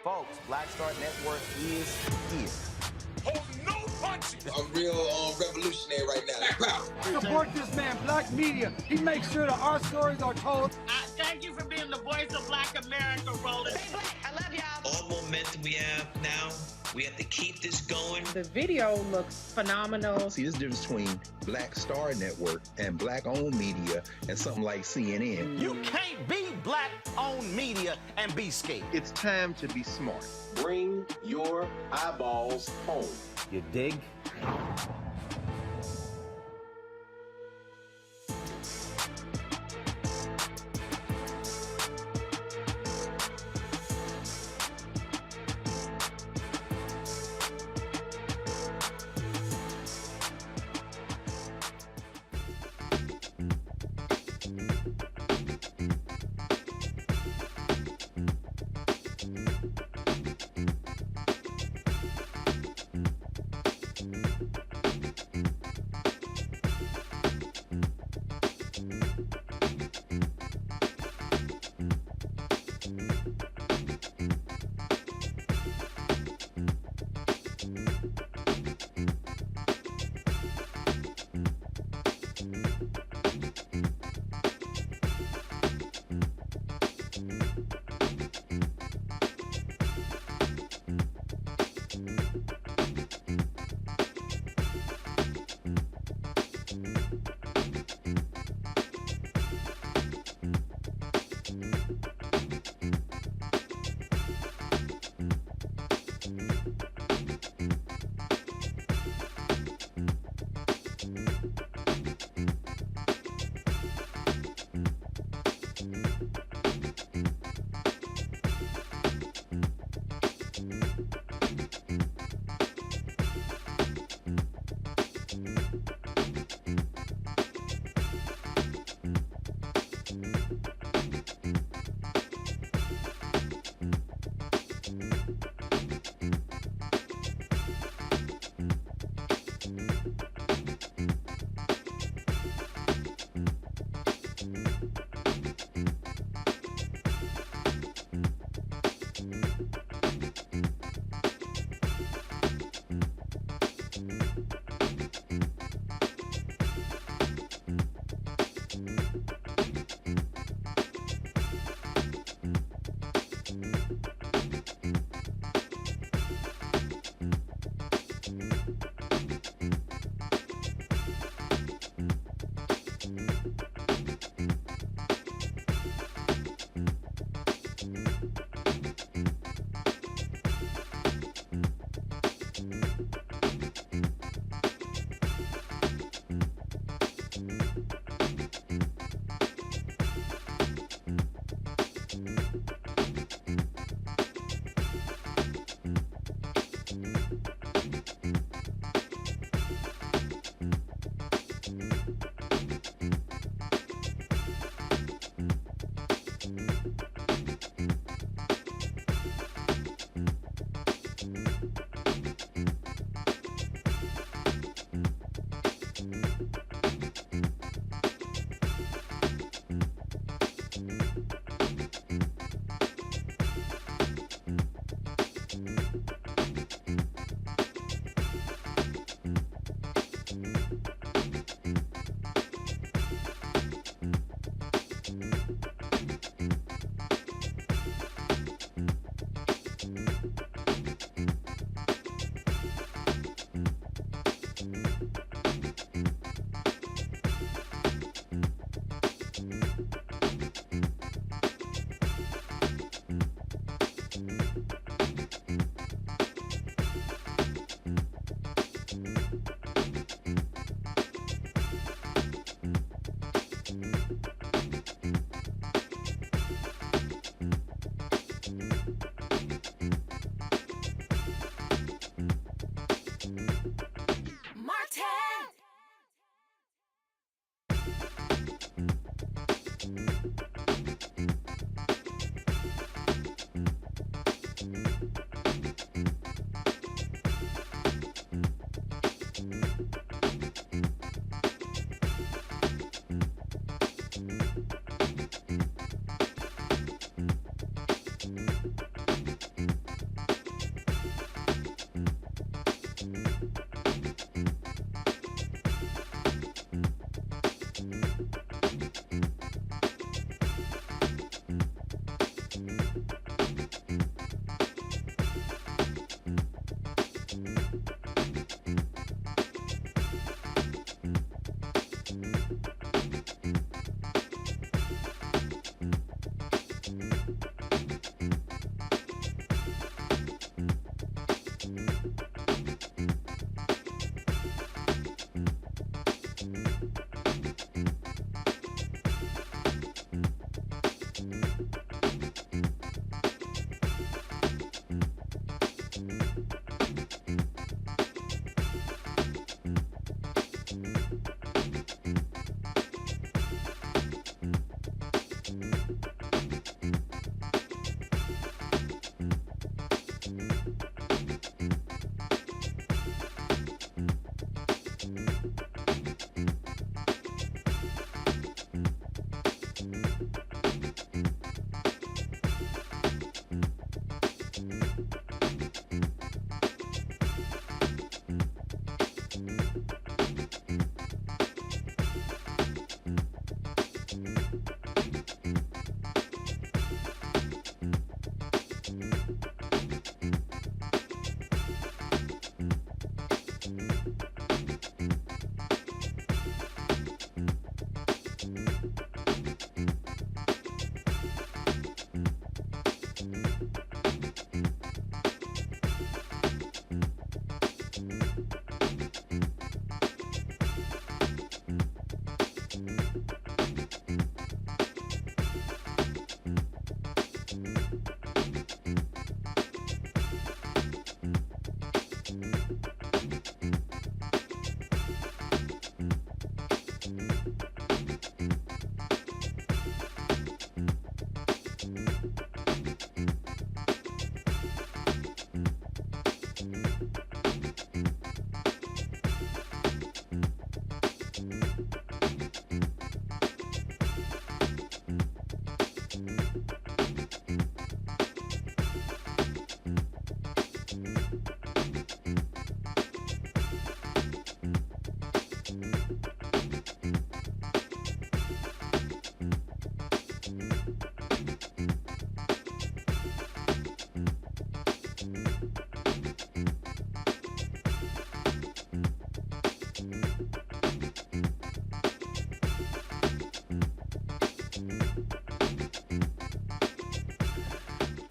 Folks, Black Star Network is here. Oh, no punching! I'm real revolutionary right now. Black power. Support this man, Black media. He makes sure that our stories are told. Thank you for being the voice of Black America, Roland. Stay black. I love y'all. All momentum we have now, we have to keep this going. The video looks phenomenal. See, this difference between Black Star Network and Black-owned media and something like CNN. You can't be Black-owned media and be scared. It's time to be smart. Bring your eyeballs home. You dig?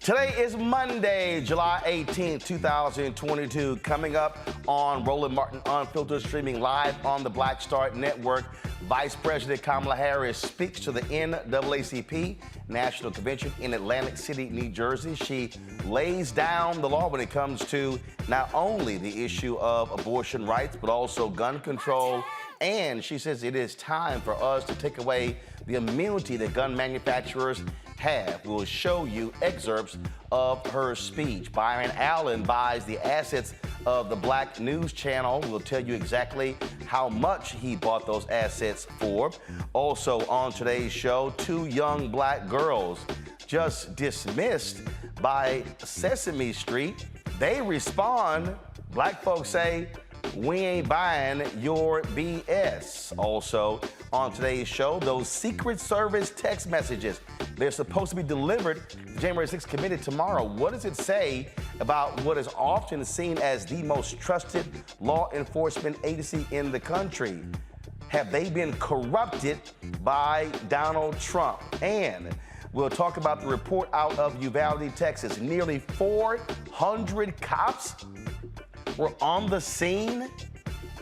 Today is Monday, July 18th, 2022. Coming up on Roland Martin Unfiltered, streaming live on the Black Star Network, Vice President Kamala Harris speaks to the NAACP National Convention in Atlantic City, New Jersey. She lays down the law when it comes to not only the issue of abortion rights, but also gun control. And she says it is time for us to take away the immunity that gun manufacturers have. We'll show you excerpts of her speech. Byron Allen buys the assets of the Black News Channel. We'll tell you exactly how much he bought those assets for. Also on today's show, 2 young Black girls just dismissed by Sesame Street. They respond. Black folks say, "We ain't buying your BS." Also on today's show, those Secret Service text messages, they're supposed to be delivered to January 6th committee tomorrow. What does it say about what is often seen as the most trusted law enforcement agency in the country? Have they been corrupted by Donald Trump? And we'll talk about the report out of Uvalde, Texas. Nearly 400 cops were on the scene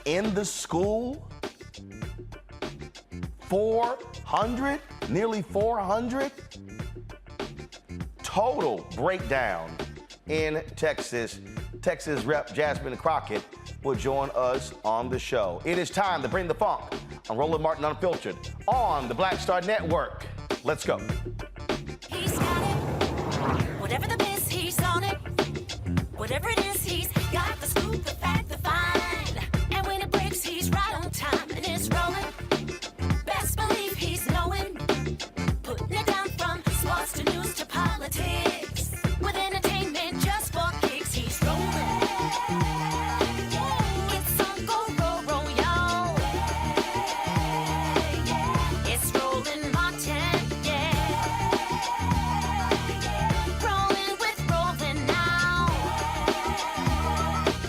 in the school. 400? Nearly 400? Total breakdown in Texas. Texas Rep Jasmine Crockett will join us on the show. It is time to bring the funk on Roland Martin Unfiltered on the Black Star Network. Let's go. He's got it. Whatever the miss, he's on it. Whatever it is, he's got the scoop, the fact, the find. And when it breaks, he's right on time and it's rolling. Best believe he's knowing. Putting it down from sports to news to politics. With entertainment just for kicks, he's rolling. It's on go, roll, roll, y'all. It's Roland Martin, yeah. Rolling with Roland now.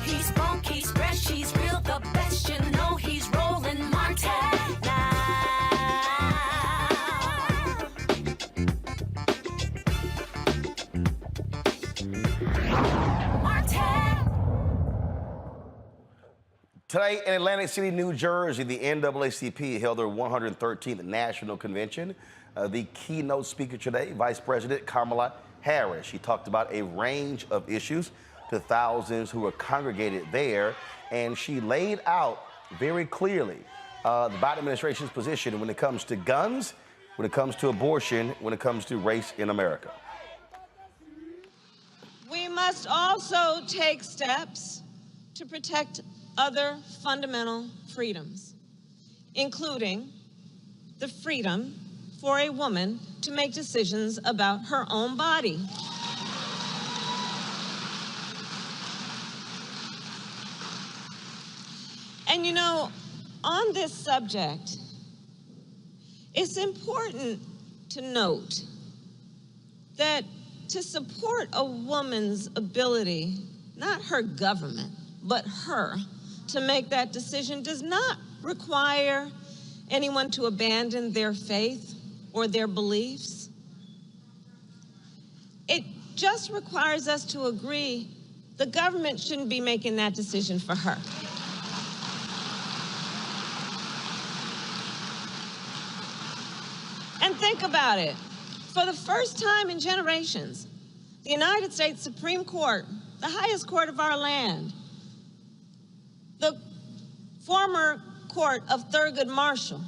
He's funk, he's fresh, he's real, the best, you know he's Roland Martin now. Today in Atlantic City, New Jersey, the NAACP held their 113th National Convention. The keynote speaker today, Vice President Kamala Harris. She talked about a range of issues to thousands who were congregated there, and she laid out very clearly the Biden administration's position when it comes to guns, when it comes to abortion, when it comes to race in America. We must also take steps to protect other fundamental freedoms, including the freedom for a woman to make decisions about her own body. And you know, on this subject, it's important to note that to support a woman's ability, not her government, but her, to make that decision does not require anyone to abandon their faith or their beliefs. It just requires us to agree the government shouldn't be making that decision for her. And think about it. For the first time in generations, the United States Supreme Court, the highest court of our land, the former court of Thurgood Marshall,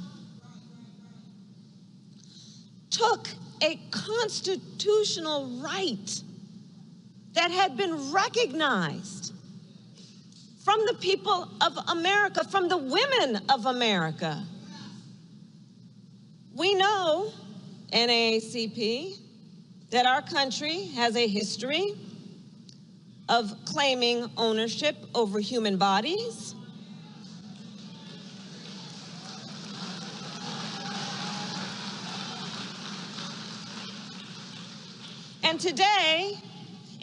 took a constitutional right that had been recognized from the people of America, from the women of America. We know, NAACP, that our country has a history of claiming ownership over human bodies. And today,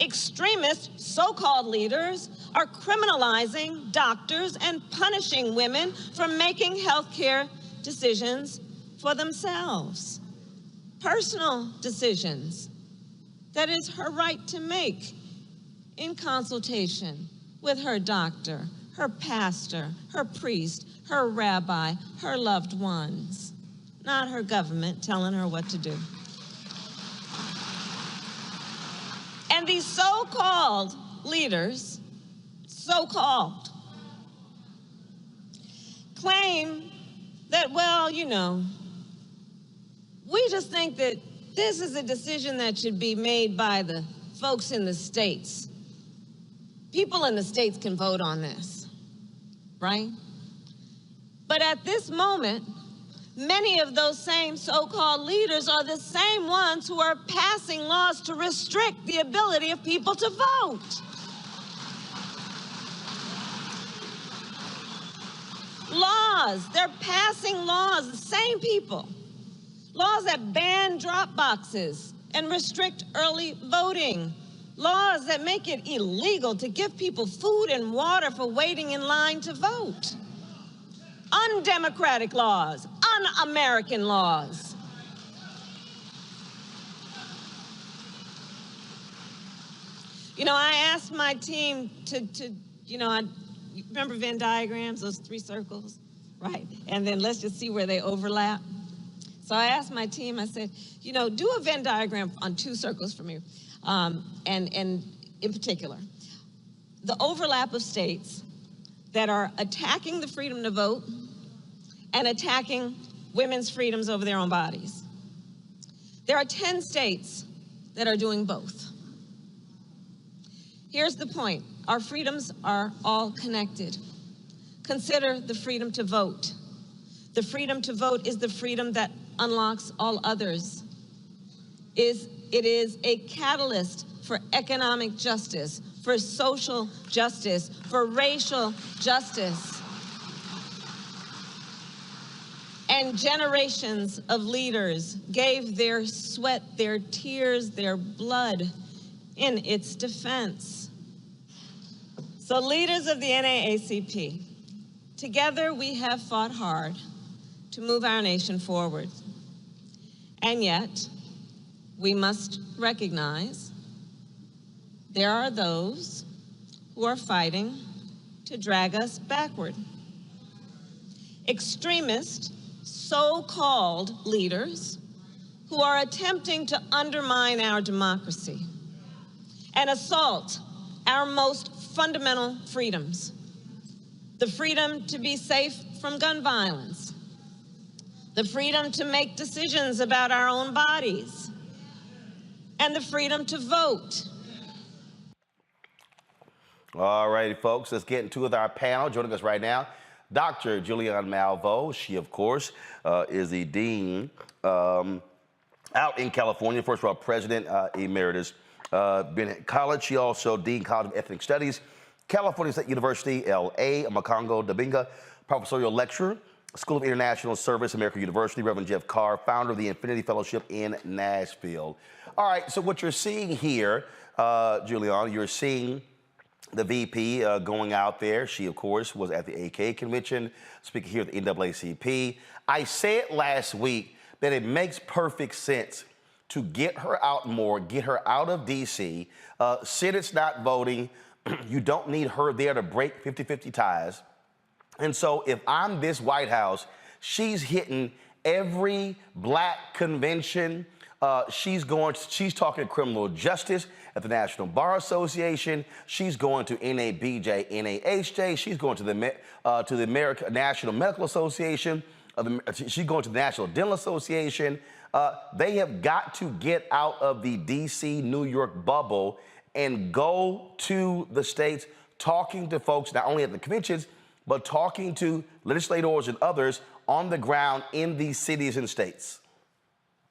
extremist so-called leaders are criminalizing doctors and punishing women for making healthcare decisions for themselves, personal decisions. that is her right to make in consultation with her doctor, her pastor, her priest, her rabbi, her loved ones, not her government telling her what to do. And these so-called leaders, so-called, claim that, well, you know, we just think that this is a decision that should be made by the folks in the states. People in the states can vote on this, right? But at this moment, many of those same so-called leaders are the same ones who are passing laws to restrict the ability of people to vote. Laws, they're passing laws, the same people. Laws that ban drop boxes and restrict early voting. Laws that make it illegal to give people food and water for waiting in line to vote. Undemocratic laws, un-American laws. You know, I asked my team to remember Venn diagrams, those 3 circles, right? And then let's just see where they overlap. So I asked my team, I said, you know, do a Venn diagram on 2 circles for me. And in particular, the overlap of states that are attacking the freedom to vote and attacking women's freedoms over their own bodies. There are 10 states that are doing both. Here's the point. Our freedoms are all connected. Consider the freedom to vote. The freedom to vote is the freedom that unlocks all others. It is a catalyst for economic justice, for social justice, for racial justice. And generations of leaders gave their sweat, their tears, their blood in its defense. So leaders of the NAACP, together we have fought hard to move our nation forward. And yet, we must recognize there are those who are fighting to drag us backward. Extremist, so-called leaders who are attempting to undermine our democracy and assault our most fundamental freedoms. The freedom to be safe from gun violence, the freedom to make decisions about our own bodies, and the freedom to vote. All righty, folks, let's get into with our panel. Joining us right now, Dr. Julianne Malveaux. She, of course, is the dean out in California, first of all, President Emeritus. Been at college. She also Dean College of Ethnic Studies, California State University, L.A., Makongo Dabinga, professorial lecturer, School of International Service, American University, Reverend Jeff Carr, founder of the Infinity Fellowship in Nashville. All right, so what you're seeing here, Julianne, you're seeing the VP going out there. She, of course, was at the AK convention, speaking here at the NAACP. I said last week that it makes perfect sense to get her out more, get her out of D.C. Senate's not voting. You don't need her there to break 50-50 ties. And so if I'm this White House, she's hitting every black convention. She's talking criminal justice at the National Bar Association. She's going to NABJ, NAHJ. She's going to the American National Medical Association. She's going to the National Dental Association. They have got to get out of the D.C., New York bubble and go to the states, talking to folks, not only at the conventions, but talking to legislators and others on the ground in these cities and states.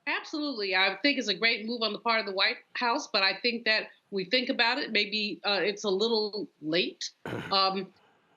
Absolutely. I think it's a great move on the part of the White House, but I think that we think about it, maybe it's a little late.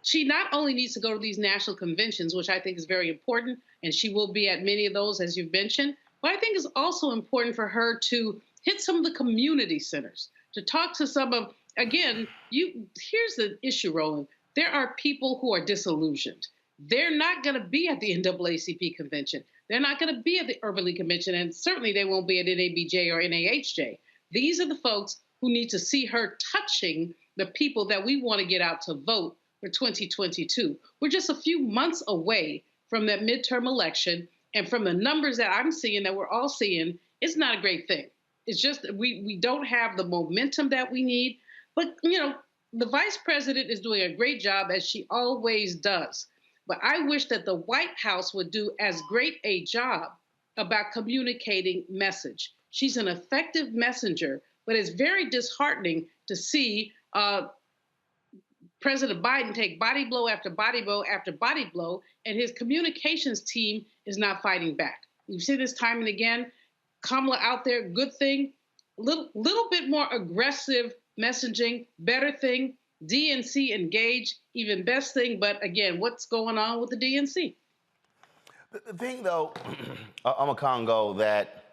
She not only needs to go to these national conventions, which I think is very important, and she will be at many of those, as you've mentioned, but I think it's also important for her to hit some of the community centers, to talk to some of, again, here's the issue, Roland. There are people who are disillusioned. They're not going to be at the NAACP convention. They're not going to be at the Urban League convention, and certainly they won't be at NABJ or NAHJ. These are the folks who need to see her touching the people that we want to get out to vote for 2022. We're just a few months away from that midterm election, and from the numbers that I'm seeing, that we're all seeing, it's not a great thing. It's just we don't have the momentum that we need. But, you know, the vice president is doing a great job, as she always does. But I wish that the White House would do as great a job about communicating message. She's an effective messenger, but it's very disheartening to see President Biden take body blow after body blow after body blow, and his communications team is not fighting back. We've seen this time and again. Kamala out there, good thing. Little bit more aggressive messaging, better thing. DNC engage, even best thing. But again, what's going on with the DNC? The thing, though, Congo, that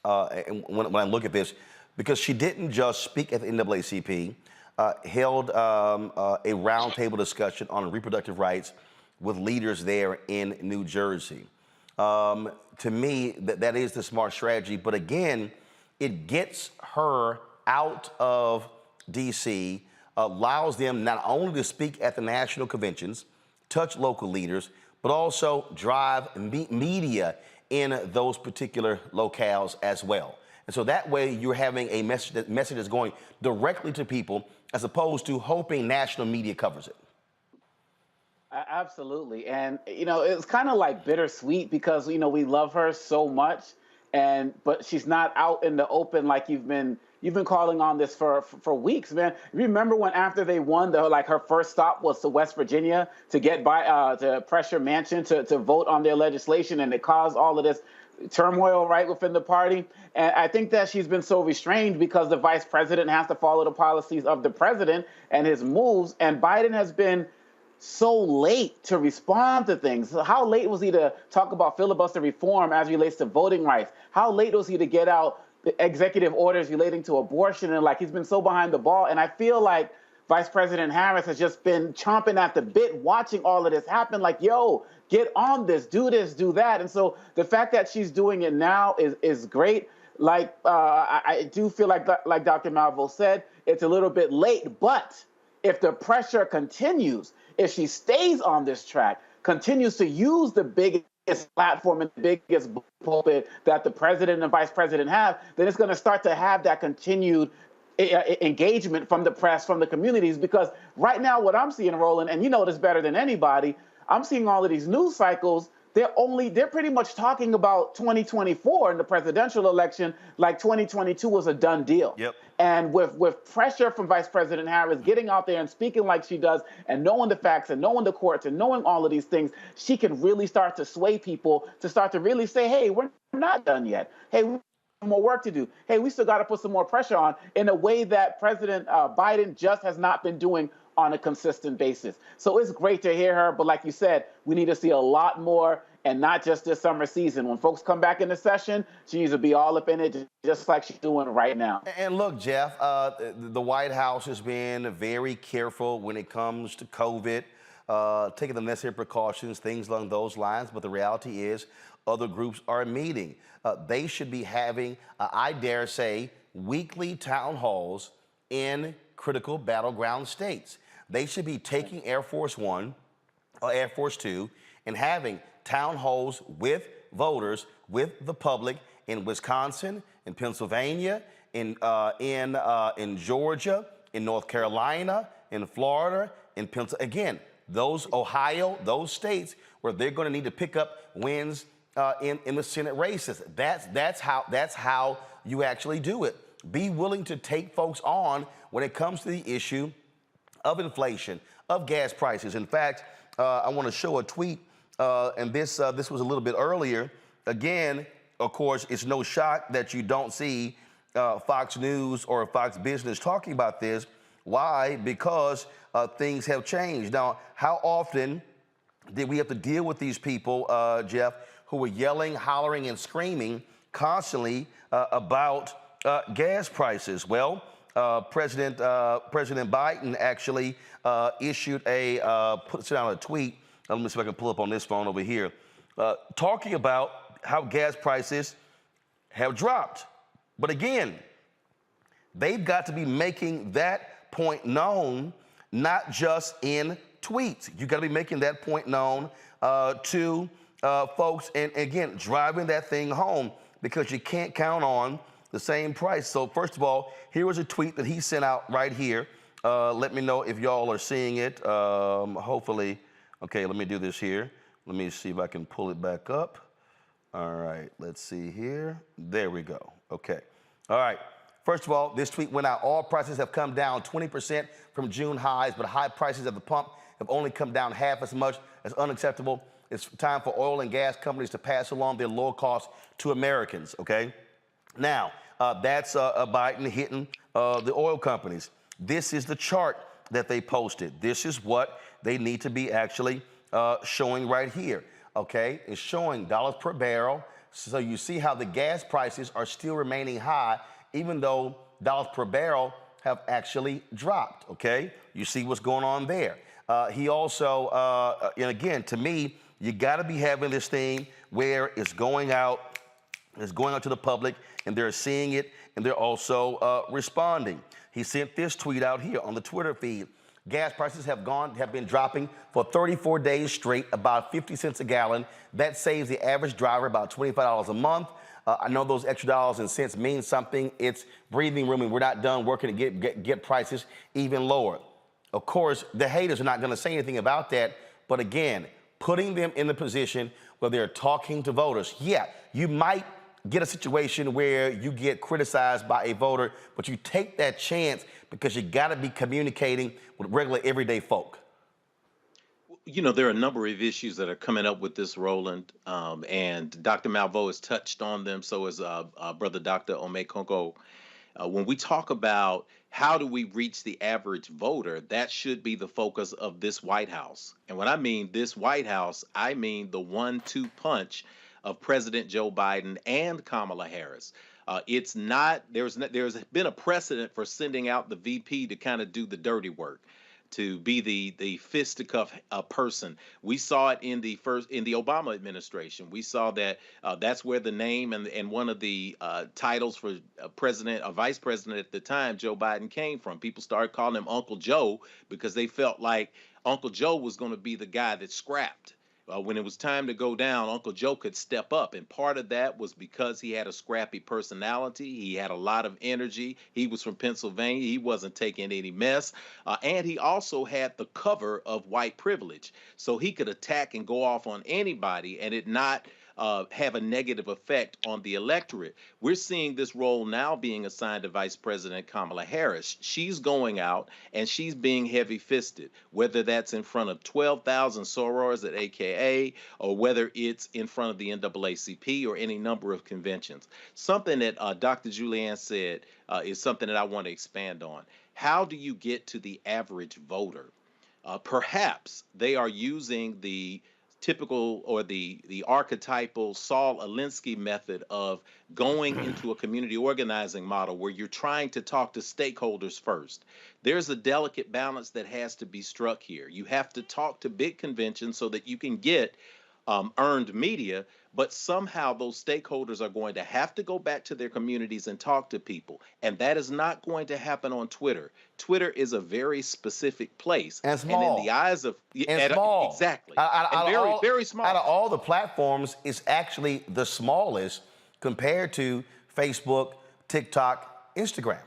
when I look at this, because she didn't just speak at the NAACP, held a roundtable discussion on reproductive rights with leaders there in New Jersey. To me, that is the smart strategy. But again, it gets her out of D.C., allows them not only to speak at the national conventions, touch local leaders, but also drive media in those particular locales as well. And so that way you're having a message that's going directly to people, as opposed to hoping national media covers it. Absolutely. And, you know, it's kind of like bittersweet because, you know, we love her so much, but she's not out in the open like you've been calling on this for weeks, man. Remember when after they won, her first stop was to West Virginia to get to pressure Manchin to vote on their legislation, and it caused all of this turmoil right within the party. And I think that she's been so restrained because the vice president has to follow the policies of the president and his moves, and Biden has been so late to respond to things. How late was he to talk about filibuster reform as relates to voting rights? How late was he to get out the executive orders relating to abortion? And he's been so behind the ball. And I feel like Vice President Harris has just been chomping at the bit, watching all of this happen. Yo, get on this, do that. And so the fact that she's doing it now is great. I do feel like Dr. Malvo said, it's a little bit late, but if the pressure continues, if she stays on this track, continues to use the biggest platform and the biggest pulpit that the president and vice president have, then it's going to start to have that continued engagement from the press, from the communities. Because right now what I'm seeing, Roland, and you know this better than anybody, I'm seeing all of these news cycles. They're pretty much talking about 2024 in the presidential election like 2022 was a done deal. Yep. And with pressure from Vice President Harris getting out there and speaking like she does and knowing the facts and knowing the courts and knowing all of these things, she can really start to sway people to start to really say, hey, we're not done yet. Hey, we have more work to do. Hey, we still got to put some more pressure on, in a way that President Biden just has not been doing on a consistent basis. So it's great to hear her, but like you said, we need to see a lot more, and not just this summer season. When folks come back in the session, she needs to be all up in it, just like she's doing right now. And look, Jeff, the White House has been very careful when it comes to COVID, taking the necessary precautions, things along those lines, but the reality is other groups are meeting. They should be having, I dare say, weekly town halls in critical battleground states. They should be taking Air Force One or Air Force Two and having town halls with voters, with the public in Wisconsin, in Pennsylvania, in Georgia, in North Carolina, in Florida, in Pennsylvania. Again, those Ohio, those states where they're going to need to pick up wins in the Senate races. That's how you actually do it. Be willing to take folks on when it comes to the issue of inflation, of gas prices. In fact, I want to show a tweet, and this was a little bit earlier. Again, of course, it's no shock that you don't see Fox News or Fox Business talking about this. Why? Because things have changed. Now, how often did we have to deal with these people, Jeff, who were yelling, hollering, and screaming constantly about gas prices? Well, President Biden actually issued sent out a tweet. Let me see if I can pull up on this phone over here, talking about how gas prices have dropped. But again, They've got to be making that point known, not just in tweets. You got to be making that point known to folks, and again, driving that thing home, because you can't count on the same price. So first of all, here was a tweet that he sent out right here. Let me know if y'all are seeing it. Hopefully, okay, let me do this here. Let me see if I can pull it back up. All right, let's see here. There we go. Okay. All right. First of all, this tweet went out. All prices have come down 20% from June highs, but high prices at the pump have only come down half as much. As unacceptable. It's time for oil and gas companies to pass along their lower costs to Americans, okay? Now, that's Biden hitting the oil companies. This is the chart that they posted. This is what they need to be actually showing right here, okay? It's showing dollars per barrel. So you see how the gas prices are still remaining high, even though dollars per barrel have actually dropped, okay? You see what's going on there. He also, and again, to me, you got to be having this thing where it's going out to the public, and they're seeing it, and they're also responding. He sent this tweet out here on the Twitter feed. Gas prices have been dropping for 34 days straight, about 50 cents a gallon. That saves the average driver about $25 a month. I know those extra dollars and cents mean something. It's breathing room, and we're not done working to get prices even lower. Of course, the haters are not going to say anything about that, but again, putting them in the position where they're talking to voters. Yeah, you might get a situation where you get criticized by a voter, but you take that chance because you got to be communicating with regular everyday folk. You know, there are a number of issues that are coming up with this, Roland, and Dr. Malveaux has touched on them. So has Brother Dr. Omekongo. When we talk about how do we reach the average voter, that should be the focus of this White House. And when I mean this White House, I mean the 1-2 punch of President Joe Biden and Kamala Harris. It's not, there's been a precedent for sending out the VP to kind of do the dirty work, to be the fisticuff person. We saw it in the Obama administration. We saw that that's where the name and one of the titles for vice president at the time, Joe Biden, came from. People started calling him Uncle Joe because they felt like Uncle Joe was going to be the guy that scrapped. When it was time to go down, Uncle Joe could step up. And part of that was because he had a scrappy personality. He had a lot of energy. He was from Pennsylvania. He wasn't taking any mess. And he also had the cover of white privilege. So he could attack and go off on anybody and it not have a negative effect on the electorate. We're seeing this role now being assigned to Vice President Kamala Harris. She's going out and she's being heavy-fisted, whether that's in front of 12,000 sorors at AKA or whether it's in front of the NAACP or any number of conventions. Something that Dr. Julianne said is something that I want to expand on. How do you get to the average voter? Perhaps they are using the typical or the archetypal Saul Alinsky method of going into a community organizing model where you're trying to talk to stakeholders first. There's a delicate balance that has to be struck here. You have to talk to big conventions so that you can get earned media, but somehow those stakeholders are going to have to go back to their communities and talk to people. And that is not going to happen on Twitter. Twitter is a very specific place. And small. And in the eyes of... small. Exactly. Very small. Out of all the platforms, it's actually the smallest compared to Facebook, TikTok, Instagram.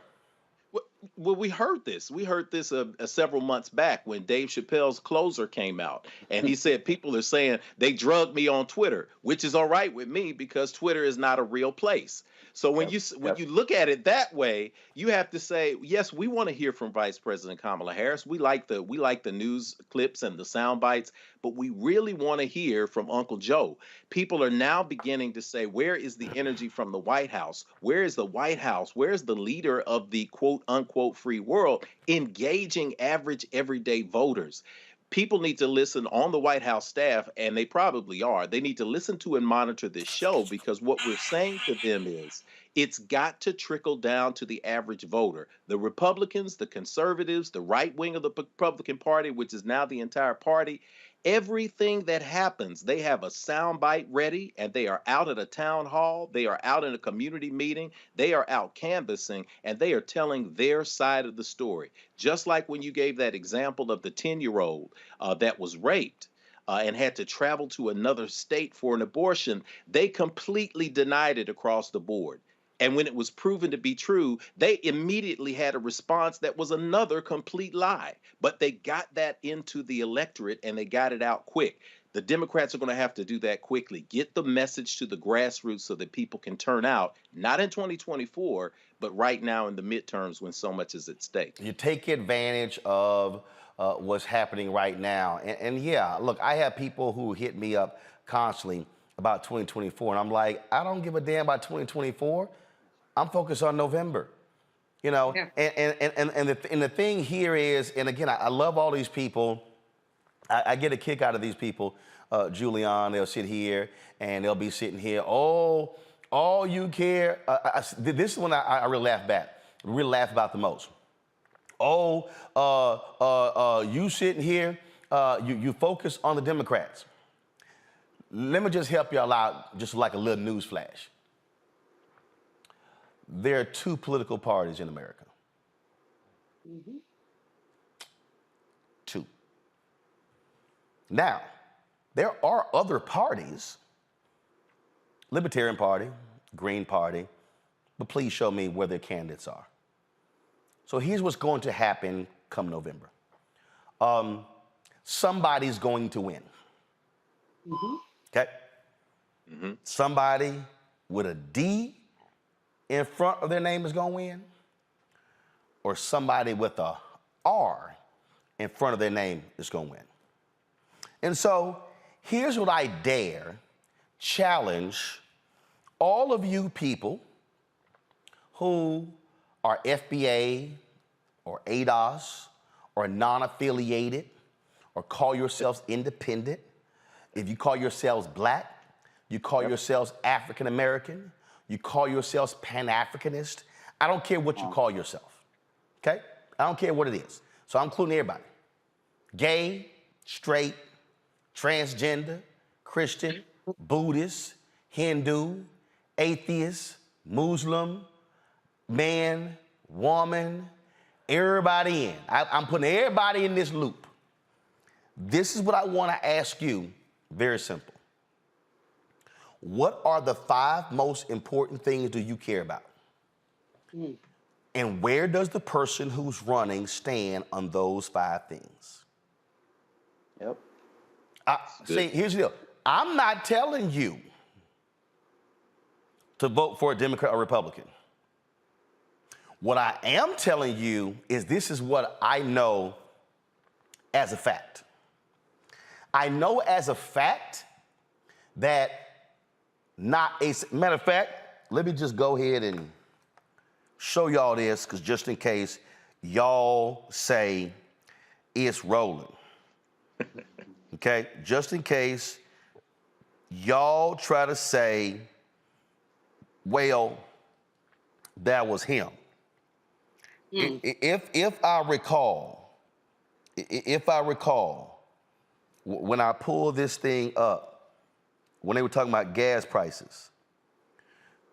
Well, we heard this. We heard this several months back when Dave Chappelle's Closer came out. And he said people are saying they drugged me on Twitter, which is all right with me because Twitter is not a real place. So when you look at it that way, you have to say, yes, we want to hear from Vice President Kamala Harris. We like the news clips and the sound bites, but we really want to hear from Uncle Joe. People are now beginning to say, where is the energy from the White House? Where is the White House? Where is the leader of the quote unquote free world engaging average everyday voters? People need to listen on the White House staff, and they probably are. They need to listen to and monitor this show because what we're saying to them is it's got to trickle down to the average voter. The Republicans, the conservatives, the right wing of the Republican Party, which is now the entire party, Everything that happens, they have a soundbite ready, and they are out at a town hall, they are out in a community meeting, they are out canvassing, and they are telling their side of the story. Just like when you gave that example of the 10-year-old that was raped and had to travel to another state for an abortion, they completely denied it across the board. And when it was proven to be true, they immediately had a response that was another complete lie. But they got that into the electorate and they got it out quick. The Democrats are going to have to do that quickly. Get the message to the grassroots so that people can turn out, not in 2024, but right now in the midterms when so much is at stake. You take advantage of what's happening right now. And yeah, look, I have people who hit me up constantly about 2024, and I'm like, I don't give a damn about 2024. I'm focused on November, you know, Yeah. and the thing here is, and again, I love all these people. I get a kick out of these people. Julian, they'll sit here and they'll be sitting here. Oh, all you care. This is when I really laugh back. Really laugh about the most. Oh, you sitting here, you focus on the Democrats. Let me just help y'all out, just like a little news flash. There are two political parties in America. Mm-hmm. Two. Now, there are other parties, Libertarian Party, Green Party, but please show me where their candidates are. So here's what's going to happen come November. Somebody's going to win. Mm-hmm. Okay? Mm-hmm. Somebody with a D in front of their name is going to win, or somebody with a R in front of their name is going to win. And so here's what I dare challenge all of you people who are FBA or ADOS or non-affiliated or call yourselves independent. If you call yourselves black, you call yourselves African American, you call yourselves Pan-Africanist. I don't care what you call yourself, okay? I don't care what it is. So I'm including everybody. Gay, straight, transgender, Christian, Buddhist, Hindu, atheist, Muslim, man, woman, everybody in. I'm putting everybody in this loop. This is what I want to ask you, very simple. What are the 5 most important things do you care about? Mm. And where does the person who's running stand on those 5 things? Yep. See, here's the deal. I'm not telling you to vote for a Democrat or Republican. What I am telling you is this is what I know as a fact. I know as a fact that matter of fact, let me just go ahead and show y'all this, because just in case y'all say it's rolling. Okay, just in case y'all try to say, well, that was him. Mm. If I recall, when I pulled this thing up, when they were talking about gas prices,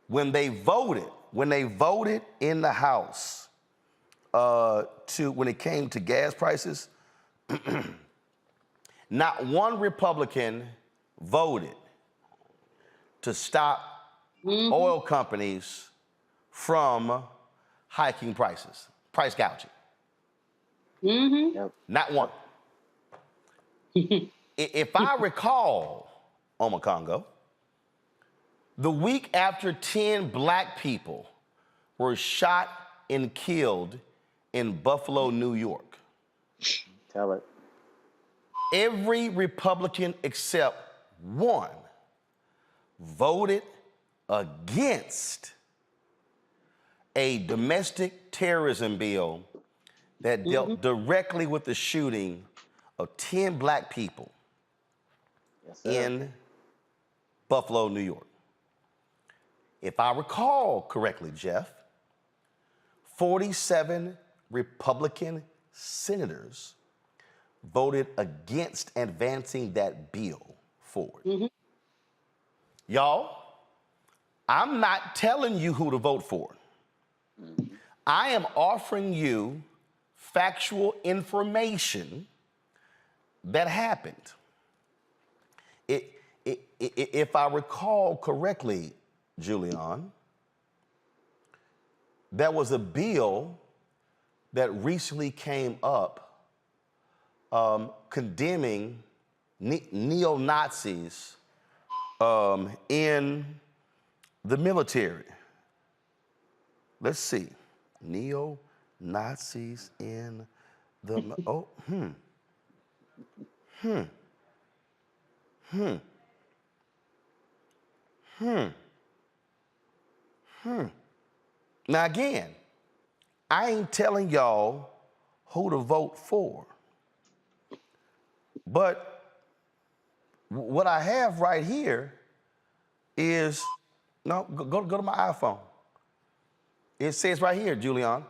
when they voted in the House when it came to gas prices, not one Republican voted to stop oil companies from hiking prices, price gouging. Mm-hmm. Yep. Not one. If I recall, Oma Congo, the week after 10 black people were shot and killed in Buffalo, New York, Tell it. every Republican except one voted against a domestic terrorism bill that dealt directly with the shooting of 10 black people in Buffalo, New York. If I recall correctly, Jeff, 47 Republican senators voted against advancing that bill forward. Y'all, I'm not telling you who to vote for. I am offering you factual information that happened. If I recall correctly, Julian, there was a bill that recently came up condemning neo-Nazis in the military. Let's see. Neo-Nazis in the... Now again, I ain't telling y'all who to vote for. But what I have right here is, no, go to my iPhone. It says right here, Julian,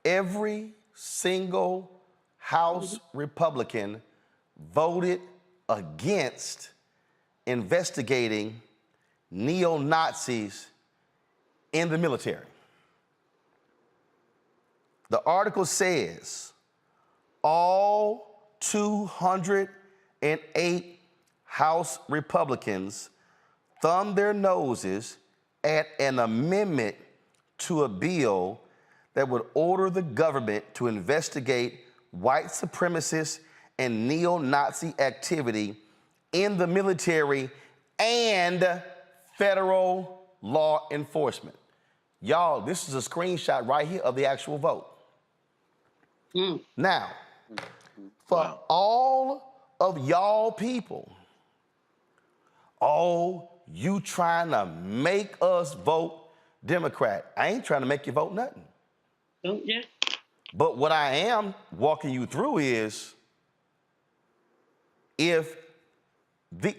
every single House Republican voted against investigating neo-Nazis in the military. The article says all 208 House Republicans thumbed their noses at an amendment to a bill that would order the government to investigate white supremacist and neo-Nazi activity in the military and federal law enforcement. Y'all, this is a screenshot right here of the actual vote. Now, for all of y'all people, you trying to make us vote Democrat. I ain't trying to make you vote nothing. Don't yet. But what I am walking you through is,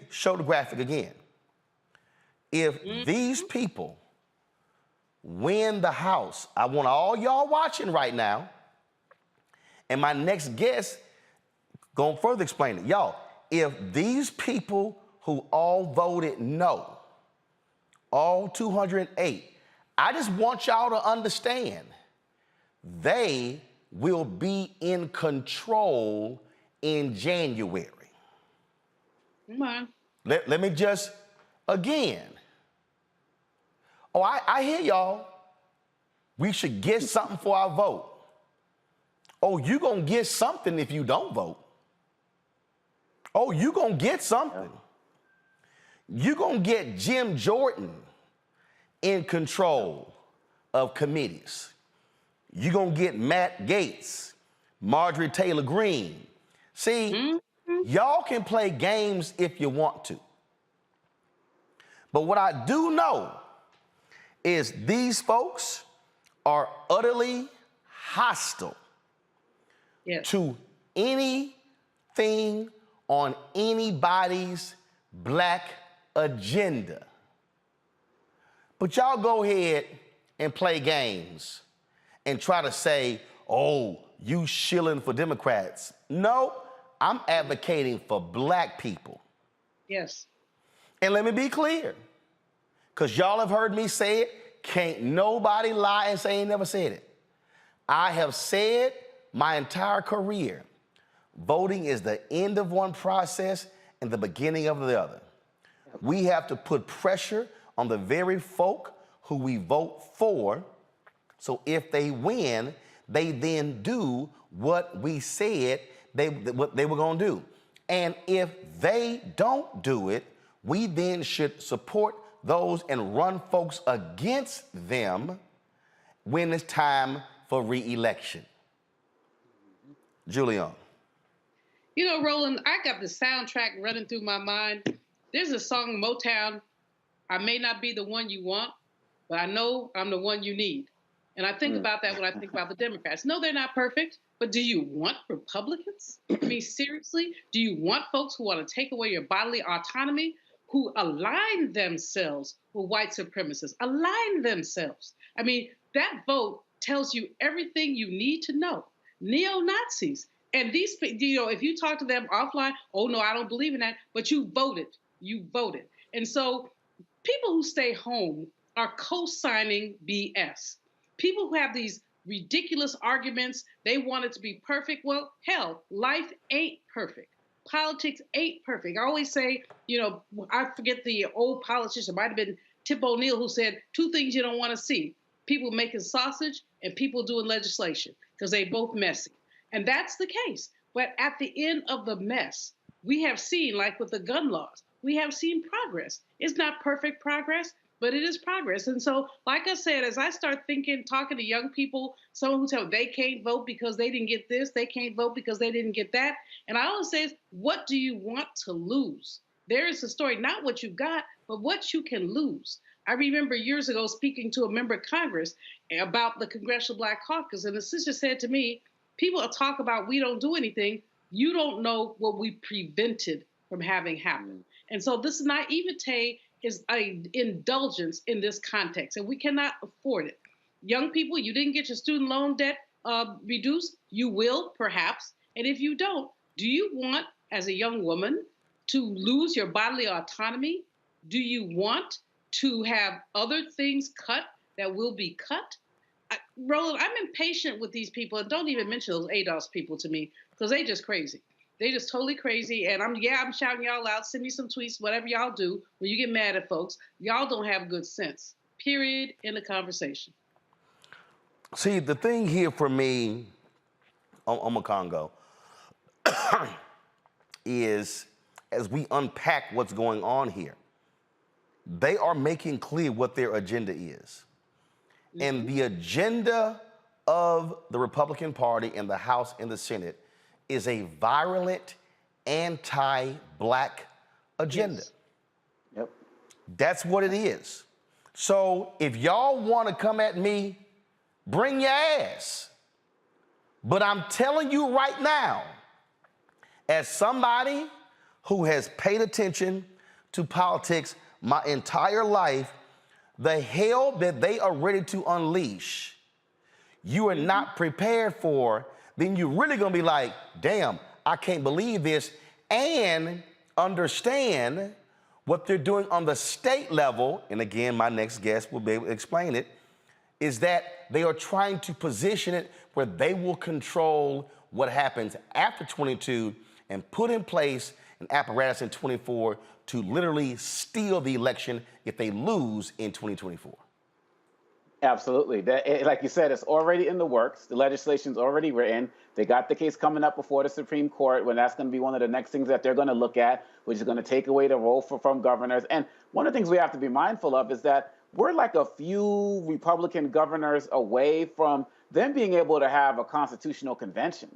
show the graphic again. If these people win the House, I want all y'all watching right now, and my next guest gonna further explain it. Y'all, if these people who all voted no, all 208, I just want y'all to understand, they will be in control in January. Come on. Let me just, again. I hear y'all. We should get something for our vote. You gonna get something if you don't vote. You gonna get something. You gonna get Jim Jordan in control of committees. You gonna get Matt Gaetz, Marjorie Taylor Greene. See, y'all can play games if you want to. But what I do know is these folks are utterly hostile to anything on anybody's black agenda. But y'all go ahead and play games and try to say, you shilling for Democrats. No, I'm advocating for black people. Yes. And let me be clear, because y'all have heard me say it, can't nobody lie and say I ain't never said it. I have said my entire career, voting is the end of one process and the beginning of the other. We have to put pressure on the very folk who we vote for, so if they win, they then do what we said what they were gonna do. And if they don't do it, we then should support those and run folks against them when it's time for re-election. Julian. You know, Roland, I got the soundtrack running through my mind. There's a song, Motown, I may not be the one you want, but I know I'm the one you need. And I think about that when I think about the Democrats. No, they're not perfect, but do you want Republicans? I mean, seriously? Do you want folks who want to take away your bodily autonomy, who align themselves with white supremacists, align themselves? I mean, that vote tells you everything you need to know. Neo-Nazis, And these, if you talk to them offline, oh no, I don't believe in that, but you voted. You voted. And so people who stay home are co-signing BS. People who have these ridiculous arguments, they want it to be perfect. Well, hell, life ain't perfect. Politics ain't perfect. I always say, I forget the old politician, it might have been Tip O'Neill, who said 2 things you don't want to see: people making sausage and people doing legislation, because they both messy. And that's the case. But at the end of the mess, we have seen, like with the gun laws, we have seen progress. It's not perfect progress, but it is progress. And so, like I said, as I start talking to young people, someone who tell me they can't vote because they didn't get this, they can't vote because they didn't get that. And I always say, what do you want to lose? There is a story, not what you've got, but what you can lose. I remember years ago speaking to a member of Congress about the Congressional Black Caucus, and the sister said to me, people talk about we don't do anything. You don't know what we prevented from having happen. And so this naivete is an indulgence in this context, and we cannot afford it. Young people, you didn't get your student loan debt reduced. You will, perhaps. And if you don't, do you want, as a young woman, to lose your bodily autonomy? Do you want to have other things cut that will be cut? Roland, I'm impatient with these people, and don't even mention those ADOS people to me, because they just crazy. They just totally crazy, and I'm shouting y'all out. Send me some tweets, whatever y'all do when you get mad at folks. Y'all don't have good sense. Period. In the conversation. See, the thing here for me, Congo, is as we unpack what's going on here, they are making clear what their agenda is. Mm-hmm. And the agenda of the Republican Party in the House and the Senate is a virulent, anti-Black agenda. Yes. Yep. That's what it is. So if y'all want to come at me, bring your ass. But I'm telling you right now, as somebody who has paid attention to politics my entire life, the hell that they are ready to unleash, you are not prepared for, then you're really gonna be like, damn, I can't believe this, and understand what they're doing on the state level, and again, my next guest will be able to explain it, is that they are trying to position it where they will control what happens after 22 and put in place an apparatus in 24 to literally steal the election if they lose in 2024. Absolutely. Like you said, it's already in the works. The legislation's already written. They got the case coming up before the Supreme Court, when that's going to be one of the next things that they're going to look at, which is going to take away the role from governors. And one of the things we have to be mindful of is that we're like a few Republican governors away from them being able to have a constitutional convention.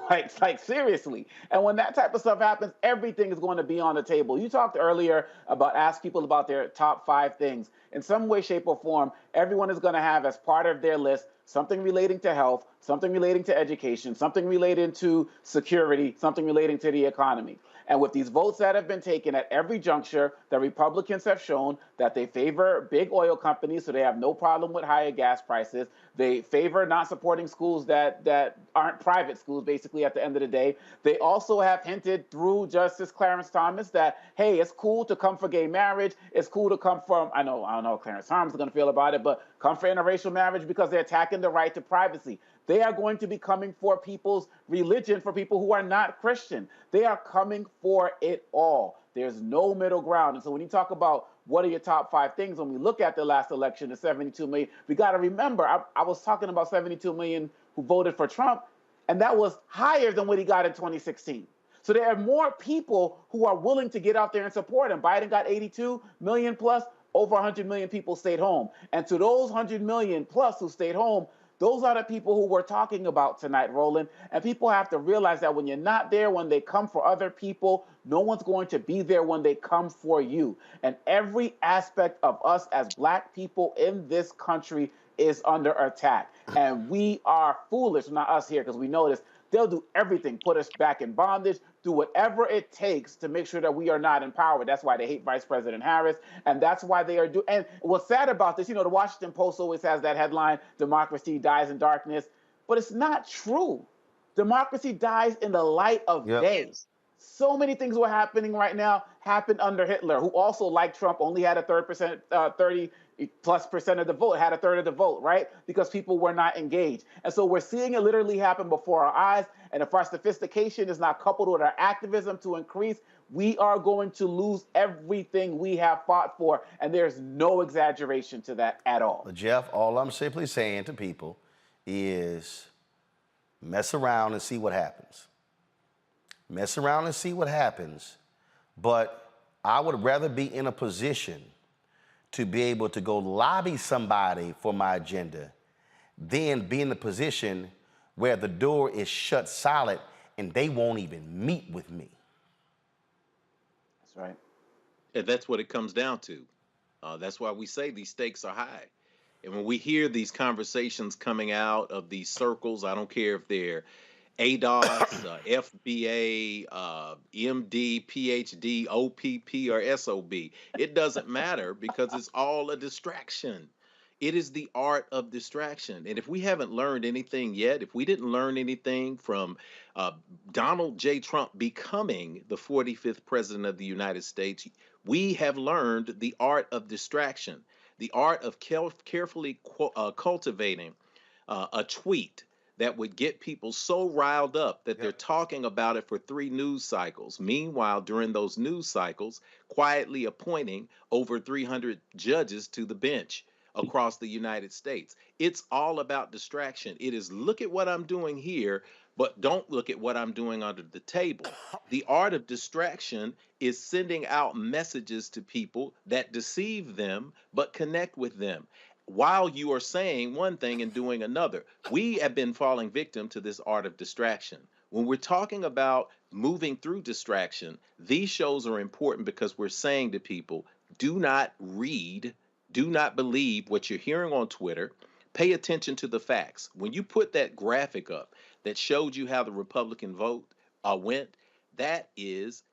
Like seriously. And when that type of stuff happens, everything is going to be on the table. You talked earlier about ask people about their top 5 things. In some way, shape, or form, everyone is going to have as part of their list something relating to health, something relating to education, something relating to security, something relating to the economy. And with these votes that have been taken at every juncture, the Republicans have shown that they favor big oil companies, so they have no problem with higher gas prices. They favor not supporting schools that aren't private schools, basically, at the end of the day. They also have hinted through Justice Clarence Thomas that, hey, it's cool to come for gay marriage. It's cool to come from, I don't know how Clarence Thomas is going to feel about it, but come for interracial marriage because they're attacking the right to privacy. They are going to be coming for people's religion, for people who are not Christian. They are coming for it all. There's no middle ground. And so when you talk about what are your top 5 things, when we look at the last election, the 72 million, we got to remember, I was talking about 72 million who voted for Trump, and that was higher than what he got in 2016. So there are more people who are willing to get out there and support him. Biden got 82 million plus, over 100 million people stayed home. And to those 100 million plus who stayed home, those are the people who we're talking about tonight, Roland. And people have to realize that when you're not there when they come for other people, no one's going to be there when they come for you. And every aspect of us as Black people in this country is under attack. And we are foolish, not us here, because we know this. They'll do everything, put us back in bondage, do whatever it takes to make sure that we are not empowered. That's why they hate Vice President Harris, and that's why they are doing. And what's sad about this, the Washington Post always has that headline, "Democracy dies in darkness," but it's not true. Democracy dies in the light of day. So many things were happening right now happened under Hitler, who also, like Trump, only had a 30+ % of the vote, had a third of the vote, right? Because people were not engaged. And so we're seeing it literally happen before our eyes. And if our sophistication is not coupled with our activism to increase, we are going to lose everything we have fought for. And there's no exaggeration to that at all. But Jeff, all I'm simply saying to people is mess around and see what happens. Mess around and see what happens. But I would rather be in a position to be able to go lobby somebody for my agenda than be in a position where the door is shut solid and they won't even meet with me. That's right. And that's what it comes down to. That's why we say these stakes are high. And when we hear these conversations coming out of these circles, I don't care if they're ADOS, FBA, MD, PhD, OPP, or SOB. It doesn't matter because it's all a distraction. It is the art of distraction. And if we haven't learned anything yet, if we didn't learn anything from Donald J. Trump becoming the 45th president of the United States, we have learned the art of distraction, the art of carefully cultivating a tweet that would get people so riled up that they're talking about it for 3 news cycles. Meanwhile, during those news cycles, quietly appointing over 300 judges to the bench across the United States. It's all about distraction. It is look at what I'm doing here, but don't look at what I'm doing under the table. The art of distraction is sending out messages to people that deceive them, but connect with them, while you are saying one thing and doing another. We have been falling victim to this art of distraction. When we're talking about moving through distraction, these shows are important because we're saying to people, do not read, do not believe what you're hearing on Twitter. Pay attention to the facts. When you put that graphic up that showed you how the Republican vote went, that is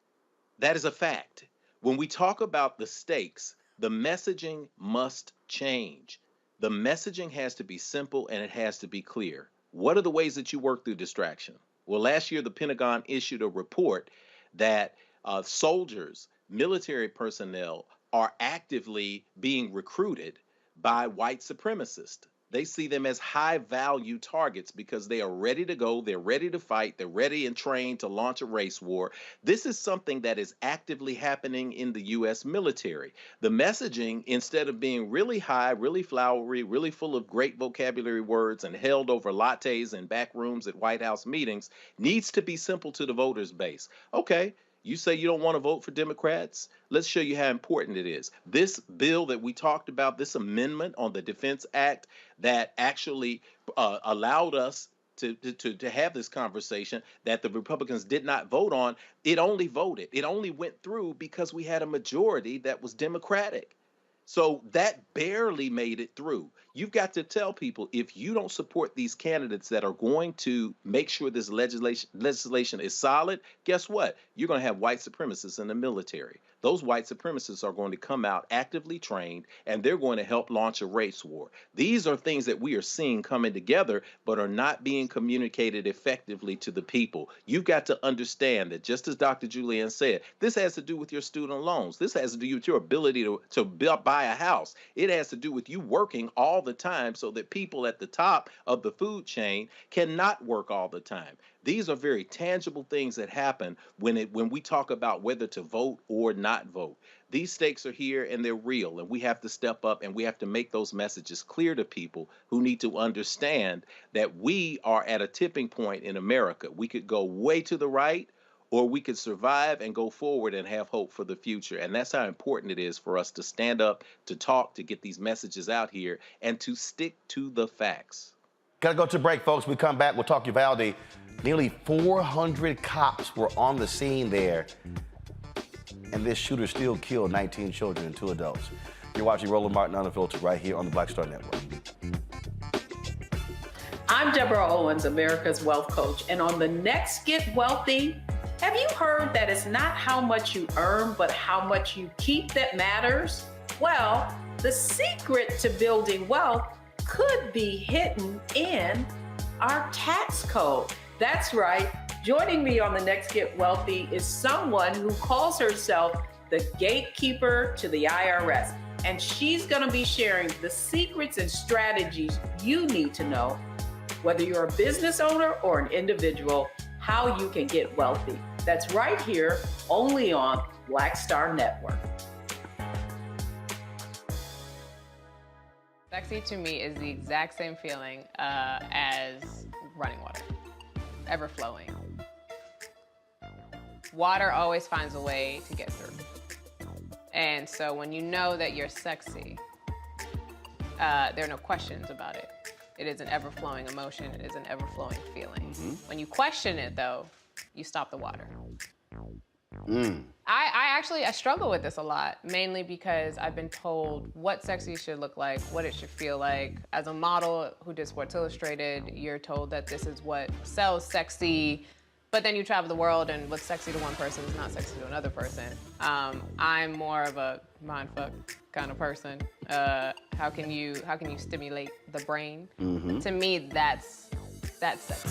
a fact. When we talk about the stakes, the messaging must change. The messaging has to be simple and it has to be clear. What are the ways that you work through distraction? Well, last year, the Pentagon issued a report that soldiers, military personnel are actively being recruited by white supremacists. They see them as high value targets because they are ready to go, they're ready to fight, they're ready and trained to launch a race war. This is something that is actively happening in the U.S. military. The messaging, instead of being really high, really flowery, really full of great vocabulary words and held over lattes and back rooms at White House meetings, needs to be simple to the voters base. Okay. You say you don't want to vote for Democrats? Let's show you how important it is. This bill that we talked about, this amendment on the Defense Act that actually allowed us to have this conversation that the Republicans did not vote on, it only went through because we had a majority that was Democratic. So that barely made it through. You've got to tell people, if you don't support these candidates that are going to make sure this legislation is solid, guess what? You're going to have white supremacists in the military. Those white supremacists are going to come out actively trained, and they're going to help launch a race war. These are things that we are seeing coming together, but are not being communicated effectively to the people. You've got to understand that, just as Dr. Julian said, this has to do with your student loans. This has to do with your ability to buy a house. It has to do with you working all the time so that people at the top of the food chain cannot work all the time. These are very tangible things that happen when we talk about whether to vote or not vote. These stakes are here and they're real, and we have to step up and we have to make those messages clear to people who need to understand that we are at a tipping point in America. We could go way to the right, or we could survive and go forward and have hope for the future. And that's how important it is for us to stand up, to talk, to get these messages out here, and to stick to the facts. Gotta go to break, folks. We come back, we'll talk Uvalde. Nearly 400 cops were on the scene there, and this shooter still killed 19 children and 2 adults. You're watching Roland Martin Unfiltered right here on the Black Star Network. I'm Deborah Owens, America's Wealth Coach, and on the next Get Wealthy, have you heard that it's not how much you earn, but how much you keep that matters? Well, the secret to building wealth could be hidden in our tax code. That's right. Joining me on the next Get Wealthy is someone who calls herself the gatekeeper to the IRS. And she's going to be sharing the secrets and strategies you need to know, whether you're a business owner or an individual, how you can get wealthy. That's right here, only on Black Star Network. Sexy to me is the exact same feeling as running water, ever flowing. Water always finds a way to get through. And so when you know that you're sexy, there are no questions about it. It is an ever-flowing emotion. It is an ever-flowing feeling. When you question it, though, you stop the water. I struggle with this a lot, mainly because I've been told what sexy should look like, what it should feel like. As a model who did Sports Illustrated, you're told that this is what sells sexy, but then you travel the world and what's sexy to one person is not sexy to another person. I'm more of a mindfuck kind of person. How can you stimulate the brain? To me, that's sexy.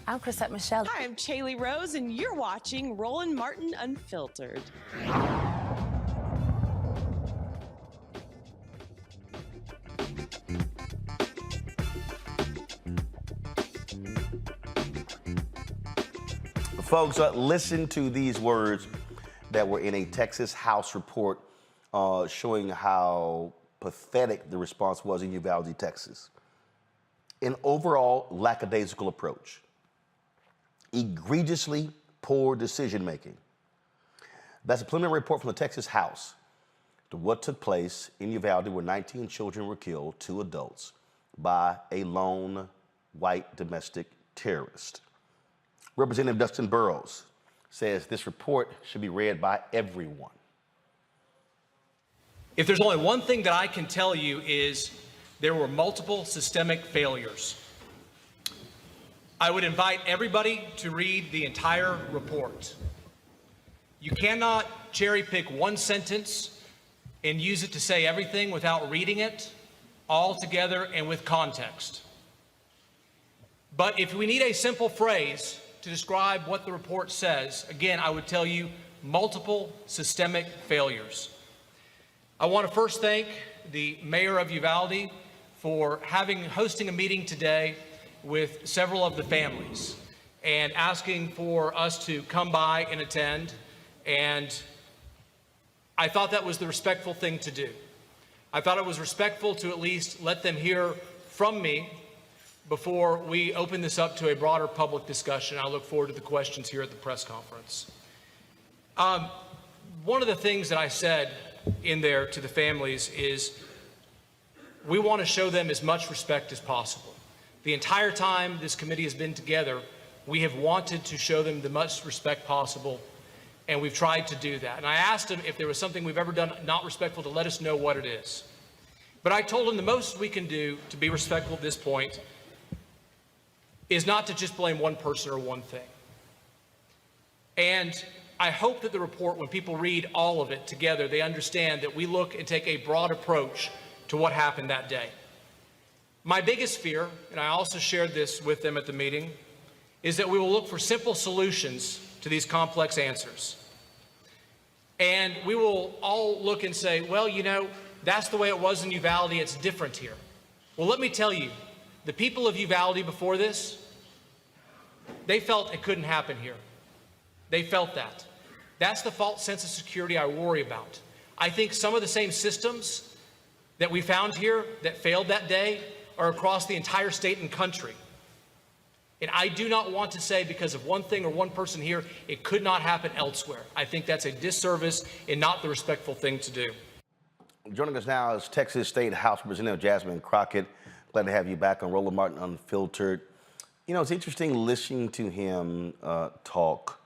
I'm Chrisette Michelle. Hi, I'm Chaley Rose, and you're watching Roland Martin Unfiltered. Folks, listen to these words that were in a Texas House report showing how pathetic the response was in Uvalde, Texas. An overall lackadaisical approach. Egregiously poor decision-making. That's a preliminary report from the Texas House to what took place in Uvalde, where 19 children were killed, 2 adults, by a lone white domestic terrorist. Representative Dustin Burrows says this report should be read by everyone. If there's only one thing that I can tell you is there were multiple systemic failures. I would invite everybody to read the entire report. You cannot cherry pick one sentence and use it to say everything without reading it all together and with context. But if we need a simple phrase to describe what the report says, again, I would tell you multiple systemic failures. I want to first thank the mayor of Uvalde for hosting a meeting today with several of the families and asking for us to come by and attend. And I thought that was the respectful thing to do. I thought it was respectful to at least let them hear from me before we open this up to a broader public discussion. I look forward to the questions here at the press conference. One of the things that I said in there to the families is we want to show them as much respect as possible. The entire time this committee has been together, we have wanted to show them the most respect possible, and we've tried to do that. And I asked them if there was something we've ever done not respectful to let us know what it is. But I told them the most we can do to be respectful at this point is not to just blame one person or one thing. And I hope that the report, when people read all of it together, they understand that we look and take a broad approach to what happened that day. My biggest fear, and I also shared this with them at the meeting, is that we will look for simple solutions to these complex answers. And we will all look and say, well, you know, that's the way it was in Uvalde, it's different here. Well, let me tell you, the people of Uvalde before this, they felt it couldn't happen here. They felt that. That's the false sense of security I worry about. I think some of the same systems that we found here that failed that day are across the entire state and country. And I do not want to say because of one thing or one person here, it could not happen elsewhere. I think that's a disservice and not the respectful thing to do. Joining us now is Texas State House Representative Jasmine Crockett. Glad to have you back on Roland Martin Unfiltered. You know, it's interesting listening to him talk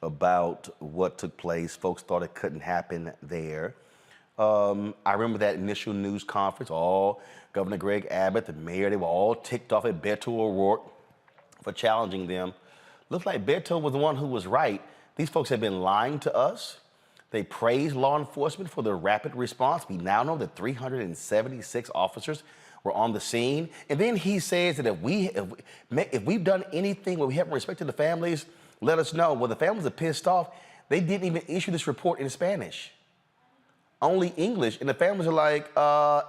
about what took place. Folks thought it couldn't happen there. I remember that initial news conference, Governor Greg Abbott, the mayor, they were all ticked off at Beto O'Rourke for challenging them. Looked like Beto was the one who was right. These folks have been lying to us. They praise law enforcement for their rapid response. We now know that 376 officers were on the scene. And then he says that if we've done anything where we haven't respected the families, let us know. Well, the families are pissed off. They didn't even issue this report in Spanish, only English. And the families are like,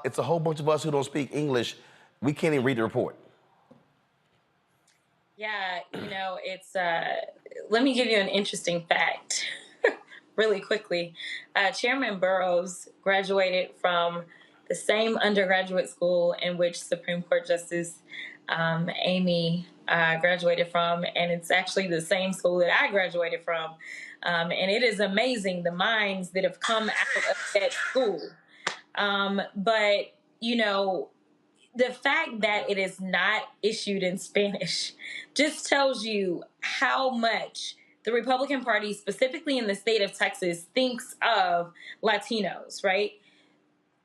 it's a whole bunch of us who don't speak English. We can't even read the report. Yeah, it's, let me give you an interesting fact really quickly. Chairman Burroughs graduated from the same undergraduate school in which Supreme Court Justice Amy graduated from, and it's actually the same school that I graduated from. And it is amazing the minds that have come out of that school. But, the fact that it is not issued in Spanish just tells you how much the Republican Party, specifically in the state of Texas, thinks of Latinos, right?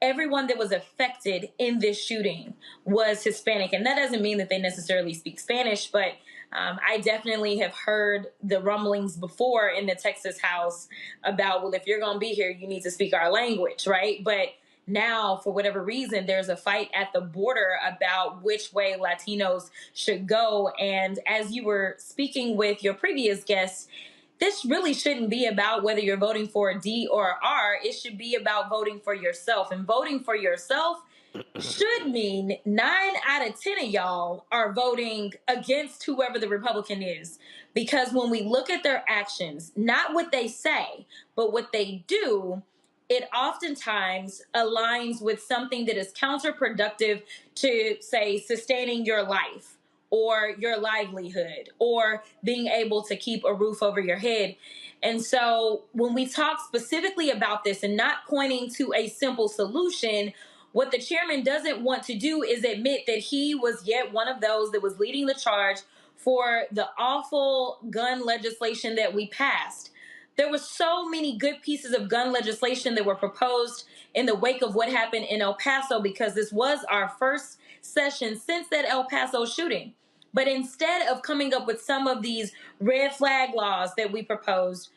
Everyone that was affected in this shooting was Hispanic. And that doesn't mean that they necessarily speak Spanish, but I definitely have heard the rumblings before in the Texas House about, well, if you're going to be here, you need to speak our language, right? But now, for whatever reason, there's a fight at the border about which way Latinos should go. And as you were speaking with your previous guests, this really shouldn't be about whether you're voting for a D or a R. It should be about voting for yourself. And voting for yourself should mean 9 out of 10 of y'all are voting against whoever the Republican is. Because when we look at their actions, not what they say, but what they do, it oftentimes aligns with something that is counterproductive to, say, sustaining your life or your livelihood or being able to keep a roof over your head. And so when we talk specifically about this and not pointing to a simple solution, what the chairman doesn't want to do is admit that he was yet one of those that was leading the charge for the awful gun legislation that we passed. There were so many good pieces of gun legislation that were proposed in the wake of what happened in El Paso, because this was our first session since that El Paso shooting. But instead of coming up with some of these red flag laws that we proposed,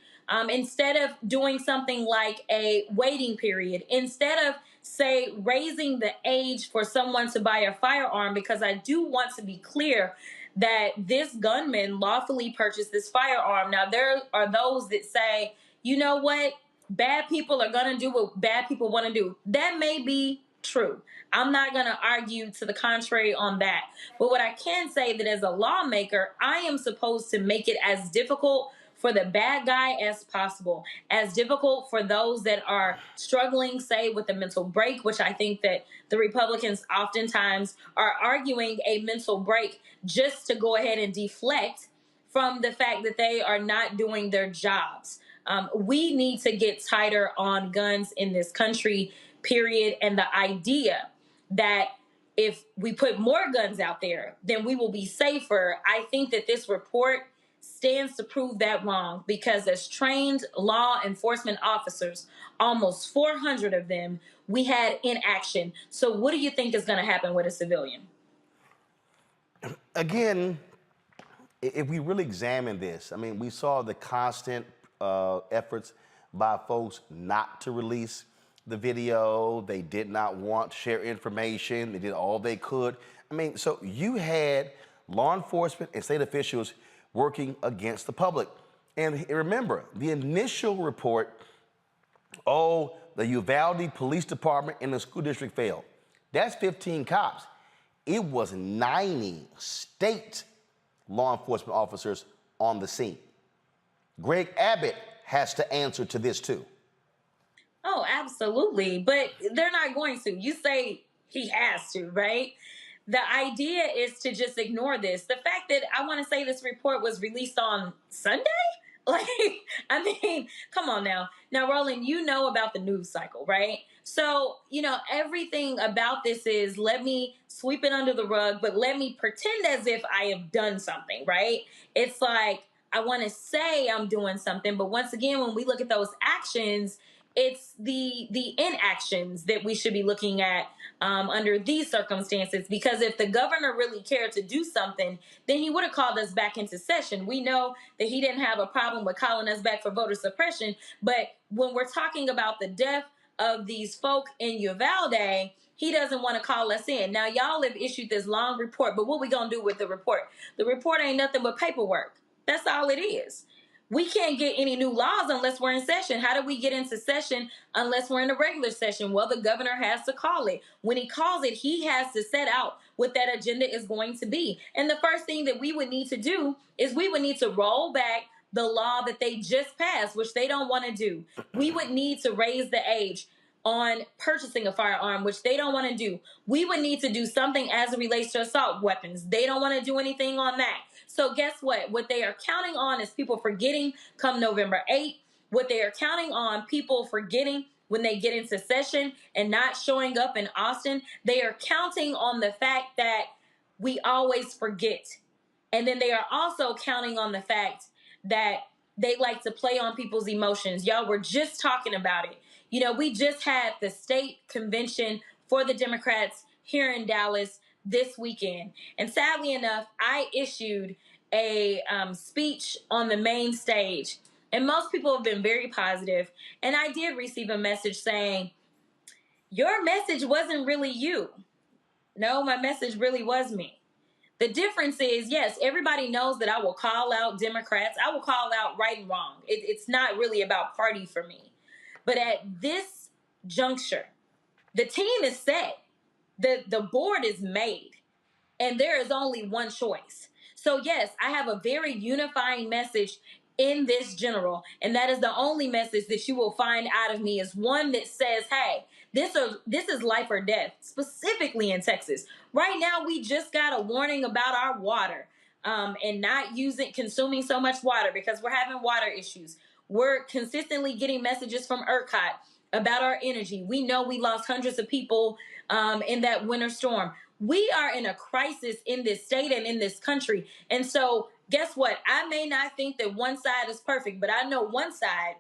instead of doing something like a waiting period, instead of, say, raising the age for someone to buy a firearm, because I do want to be clear that this gunman lawfully purchased this firearm. Now, there are those that say, you know what? Bad people are going to do what bad people want to do. That may be true. I'm not going to argue to the contrary on that. But what I can say that as a lawmaker, I am supposed to make it as difficult for the bad guy as possible, as difficult for those that are struggling, say, with a mental break, which I think that the Republicans oftentimes are arguing a mental break just to go ahead and deflect from the fact that they are not doing their jobs. We need to get tighter on guns in this country, period. And the idea that if we put more guns out there, then we will be safer, I think that this report stands to prove that wrong, because as trained law enforcement officers, almost 400 of them, we had in action. So what do you think is going to happen with a civilian? Again, if we really examine this, I mean, we saw the constant efforts by folks not to release the video. They did not want to share information. They did all they could. I mean, so you had law enforcement and state officials working against the public. And remember, the initial report, the Uvalde Police Department and the school district failed. That's 15 cops. It was 90 state law enforcement officers on the scene. Greg Abbott has to answer to this too. Oh, absolutely. But they're not going to. You say he has to, right? The idea is to just ignore this. The fact that I want to say this report was released on Sunday? Like, I mean, come on now. Now, Roland, you know about the news cycle, right? So, everything about this is let me sweep it under the rug, but let me pretend as if I have done something, right? It's like I want to say I'm doing something, but once again, when we look at those actions, It's the inactions that we should be looking at under these circumstances, because if the governor really cared to do something, then he would have called us back into session. We know that he didn't have a problem with calling us back for voter suppression, but when we're talking about the death of these folk in Uvalde, he doesn't want to call us in. Now, y'all have issued this long report, but what we going to do with the report? The report ain't nothing but paperwork. That's all it is. We can't get any new laws unless we're in session. How do we get into session unless we're in a regular session? Well, the governor has to call it. When he calls it, he has to set out what that agenda is going to be. And the first thing that we would need to do is we would need to roll back the law that they just passed, which they don't want to do. We would need to raise the age on purchasing a firearm, which they don't want to do. We would need to do something as it relates to assault weapons. They don't want to do anything on that. So guess what? What they are counting on is people forgetting come November 8th. What they are counting on, people forgetting when they get into session and not showing up in Austin. They are counting on the fact that we always forget. And then they are also counting on the fact that they like to play on people's emotions. Y'all were just talking about it. You know, we just had the state convention for the Democrats here in Dallas this weekend. And sadly enough, I issued a speech on the main stage. And most people have been very positive. And I did receive a message saying, your message wasn't really you. No, my message really was me. The difference is, yes, everybody knows that I will call out Democrats. I will call out right and wrong. It's not really about party for me. But at this juncture, the team is set. The board is made. And there is only one choice. So, yes, I have a very unifying message in this general. And that is the only message that you will find out of me, is one that says, hey, this is life or death, specifically in Texas. Right now, we just got a warning about our water and not consuming so much water because we're having water issues. We're consistently getting messages from ERCOT about our energy. We know we lost hundreds of people in that winter storm. We are in a crisis in this state and in this country. And so guess what? I may not think that one side is perfect, but I know one side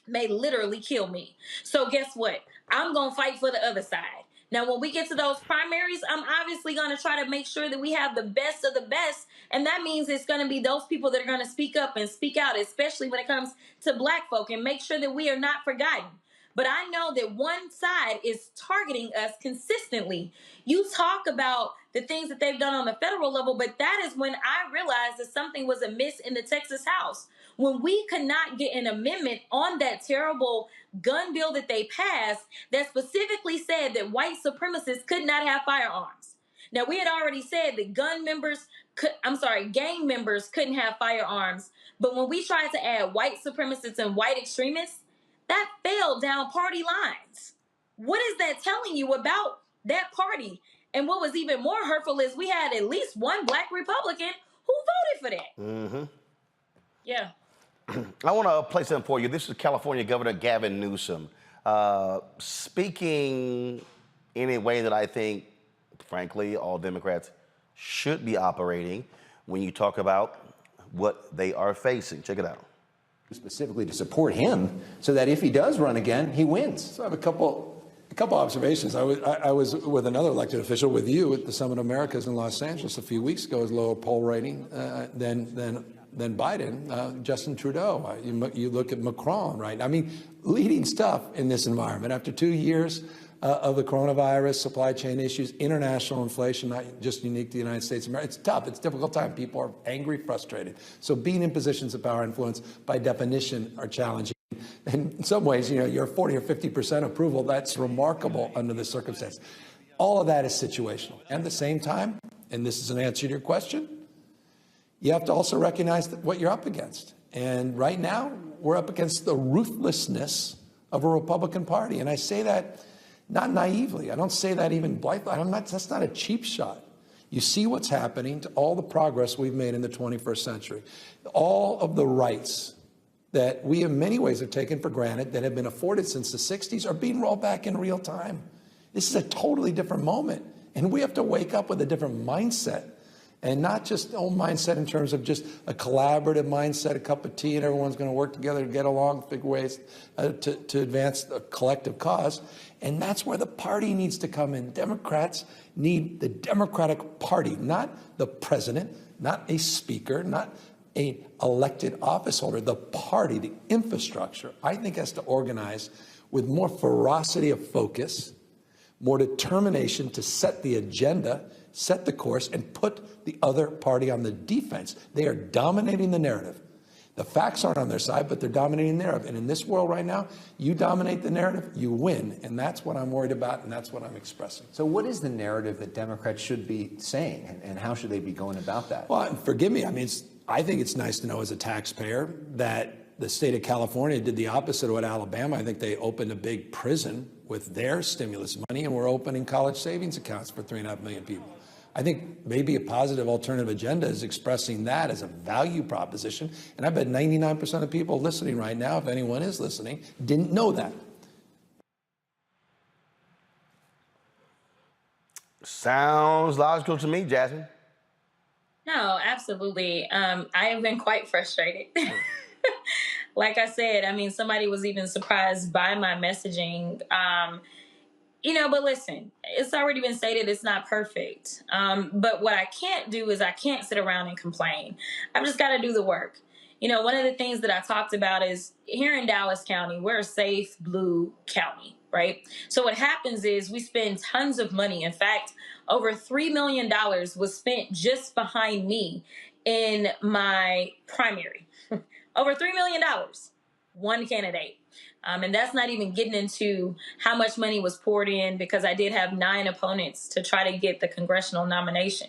may literally kill me. So guess what? I'm going to fight for the other side. Now, when we get to those primaries, I'm obviously going to try to make sure that we have the best of the best. And that means it's going to be those people that are going to speak up and speak out, especially when it comes to Black folk, and make sure that we are not forgotten. But I know that one side is targeting us consistently. You talk about the things that they've done on the federal level, but that is when I realized that something was amiss in the Texas House. When we could not get an amendment on that terrible gun bill that they passed that specifically said that white supremacists could not have firearms. Now, we had already said that gang members couldn't have firearms. But when we tried to add white supremacists and white extremists, that fell down party lines. What is that telling you about that party? And what was even more hurtful is we had at least one Black Republican who voted for that. Mm-hmm. Yeah. I want to play something for you. This is California Governor Gavin Newsom speaking in a way that I think, frankly, all Democrats should be operating when you talk about what they are facing. Check it out. Specifically to support him so that if he does run again, he wins. So I have a couple observations. I was with another elected official with you at the Summit of Americas in Los Angeles a few weeks ago, as lower poll rating than Biden, Justin Trudeau. You look at Macron, right? I mean, leading stuff in this environment. After 2 years of the coronavirus, supply chain issues, international inflation, not just unique to the United States of America. It's tough. It's a difficult time. People are angry, frustrated. So being in positions of power and influence, by definition, are challenging. And in some ways, you're 40 or 50% approval. That's remarkable under the circumstance. All of that is situational. And at the same time, and this is an answer to your question, you have to also recognize what you're up against. And right now, we're up against the ruthlessness of a Republican Party. And I say that not naively. I don't say that even blithely. That's not a cheap shot. You see what's happening to all the progress we've made in the 21st century. All of the rights that we in many ways have taken for granted that have been afforded since the 60s are being rolled back in real time. This is a totally different moment. And we have to wake up with a different mindset And not just old mindset in terms of just a collaborative mindset, a cup of tea, and everyone's going to work together to get along, figure ways to advance a collective cause. And that's where the party needs to come in. Democrats need the Democratic Party, not the president, not a speaker, not an elected office holder. The party, the infrastructure, I think has to organize with more ferocity of focus, more determination to set the agenda, set the course, and put the other party on the defense. They are dominating the narrative. The facts aren't on their side, but they're dominating the narrative. And in this world right now, you dominate the narrative, you win. And that's what I'm worried about, and that's what I'm expressing. So what is the narrative that Democrats should be saying, and how should they be going about that? Well, and forgive me, I mean, I think it's nice to know as a taxpayer that the state of California did the opposite of what Alabama. I think they opened a big prison with their stimulus money, and we're opening college savings accounts for 3.5 million people. I think maybe a positive alternative agenda is expressing that as a value proposition. And I bet 99% of people listening right now, if anyone is listening, didn't know that. Sounds logical to me, Jasmine. No, absolutely. I have been quite frustrated. Like I said, I mean, somebody was even surprised by my messaging. But listen, it's already been stated it's not perfect. But what I can't do is I can't sit around and complain. I've just got to do the work. One of the things that I talked about is here in Dallas County, we're a safe blue county, right? So what happens is we spend tons of money. In fact, over $3 million was spent just behind me in my primary. Over $3 million, one candidate. And that's not even getting into how much money was poured in, because I did have 9 opponents to try to get the congressional nomination.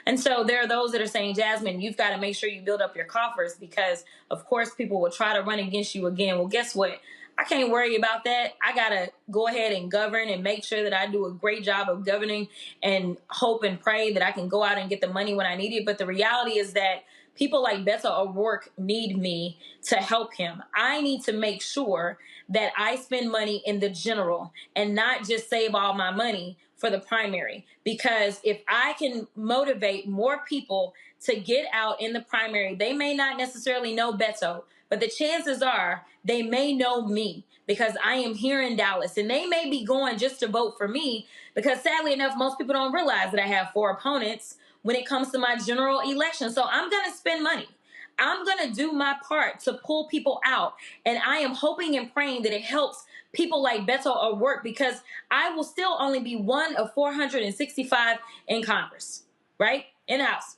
And so there are those that are saying, Jasmine, you've got to make sure you build up your coffers because, of course, people will try to run against you again. Well, guess what? I can't worry about that. I got to go ahead and govern and make sure that I do a great job of governing and hope and pray that I can go out and get the money when I need it. But the reality is that people like Beto O'Rourke need me to help him. I need to make sure that I spend money in the general and not just save all my money for the primary. Because if I can motivate more people to get out in the primary, they may not necessarily know Beto, but the chances are they may know me because I am here in Dallas, and they may be going just to vote for me because sadly enough, most people don't realize that I have 4 opponents when it comes to my general election. So I'm going to spend money. I'm going to do my part to pull people out. And I am hoping and praying that it helps people like Beto O'Rourke, because I will still only be one of 465 in Congress, right? In the House.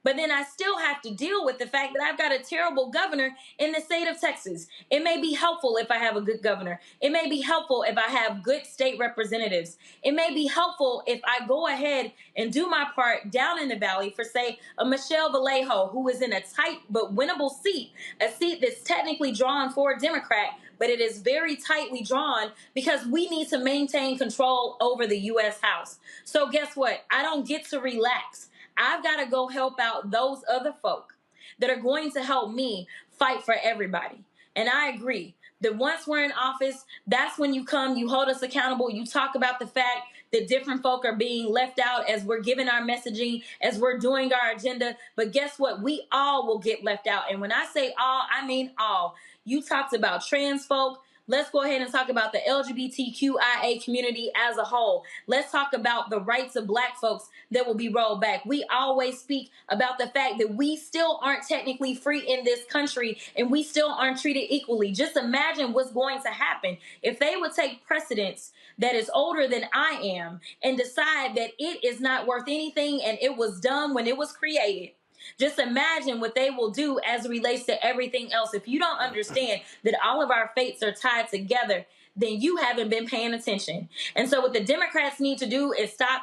But then I still have to deal with the fact that I've got a terrible governor in the state of Texas. It may be helpful if I have a good governor. It may be helpful if I have good state representatives. It may be helpful if I go ahead and do my part down in the valley for, say, a Michelle Vallejo, who is in a tight but winnable seat, a seat that's technically drawn for a Democrat, but it is very tightly drawn because we need to maintain control over the U.S. House. So guess what? I don't get to relax. I've got to go help out those other folk that are going to help me fight for everybody. And I agree that once we're in office, that's when you come, you hold us accountable, you talk about the fact that different folk are being left out as we're giving our messaging, as we're doing our agenda. But guess what? We all will get left out. And when I say all, I mean all. You talked about trans folk. Let's go ahead and talk about the LGBTQIA community as a whole. Let's talk about the rights of Black folks that will be rolled back. We always speak about the fact that we still aren't technically free in this country and we still aren't treated equally. Just imagine what's going to happen if they would take precedence that is older than I am and decide that it is not worth anything and it was dumb when it was created. Just imagine what they will do as it relates to everything else. If you don't understand that all of our fates are tied together, then you haven't been paying attention. And so what the Democrats need to do is stop,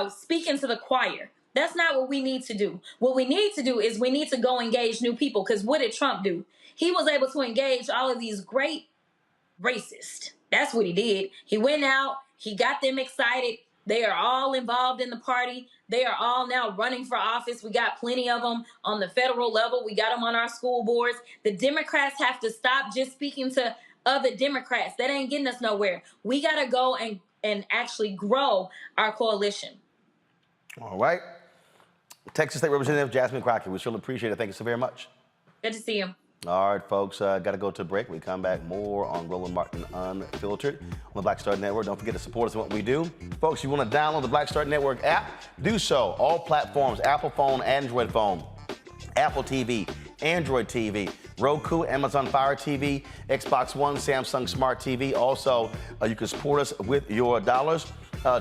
speaking to the choir. That's not what we need to do. What we need to do is we need to go engage new people. Because what did Trump do? He was able to engage all of these great racists. That's what he did. He went out. He got them excited. They are all involved in the party. They are all now running for office. We got plenty of them on the federal level. We got them on our school boards. The Democrats have to stop just speaking to other Democrats. That ain't getting us nowhere. We got to go and actually grow our coalition. All right. Texas State Representative Jasmine Crockett. We surely appreciate it. Thank you so very much. Good to see you. All right, folks, got to go to a break. We come back more on Roland Martin Unfiltered on the Black Star Network. Don't forget to support us in what we do. Folks, you want to download the Black Star Network app? Do so. All platforms, Apple phone, Android phone, Apple TV, Android TV, Roku, Amazon Fire TV, Xbox One, Samsung Smart TV. Also, you can support us with your dollars.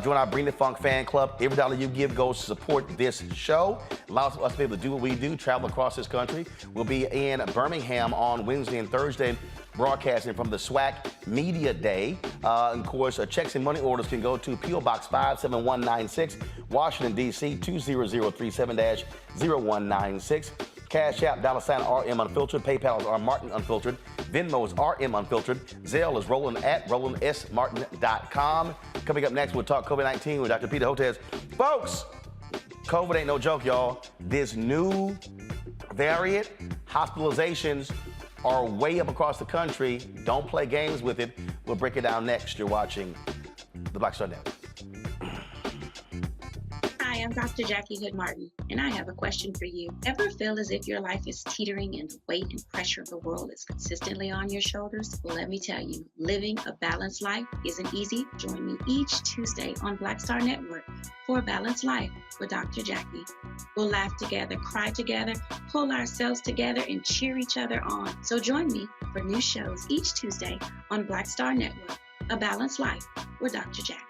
Join our Bring the Funk fan club. Every dollar you give goes to support this show. Allows us to be able to do what we do, travel across this country. We'll be in Birmingham on Wednesday and Thursday, broadcasting from the SWAC Media Day. And of course, checks and money orders can go to P.O. Box 57196, Washington, D.C. 20037-0196. Cash App, $RM Unfiltered. PayPal is R Martin Unfiltered. Venmo is RM Unfiltered. Zelle is Roland at RolandSMartin.com. Coming up next, we'll talk COVID-19 with Dr. Peter Hotez. Folks, COVID ain't no joke, y'all. This new variant, hospitalizations are way up across the country. Don't play games with it. We'll break it down next. You're watching the Black Star Network. Hi, I'm Dr. Jackie Hood Martin, and I have a question for you. Ever feel as if your life is teetering and the weight and pressure of the world is consistently on your shoulders? Well, let me tell you, living a balanced life isn't easy. Join me each Tuesday on Black Star Network for A Balanced Life with Dr. Jackie. We'll laugh together, cry together, pull ourselves together, and cheer each other on. So join me for new shows each Tuesday on Black Star Network, A Balanced Life with Dr. Jackie.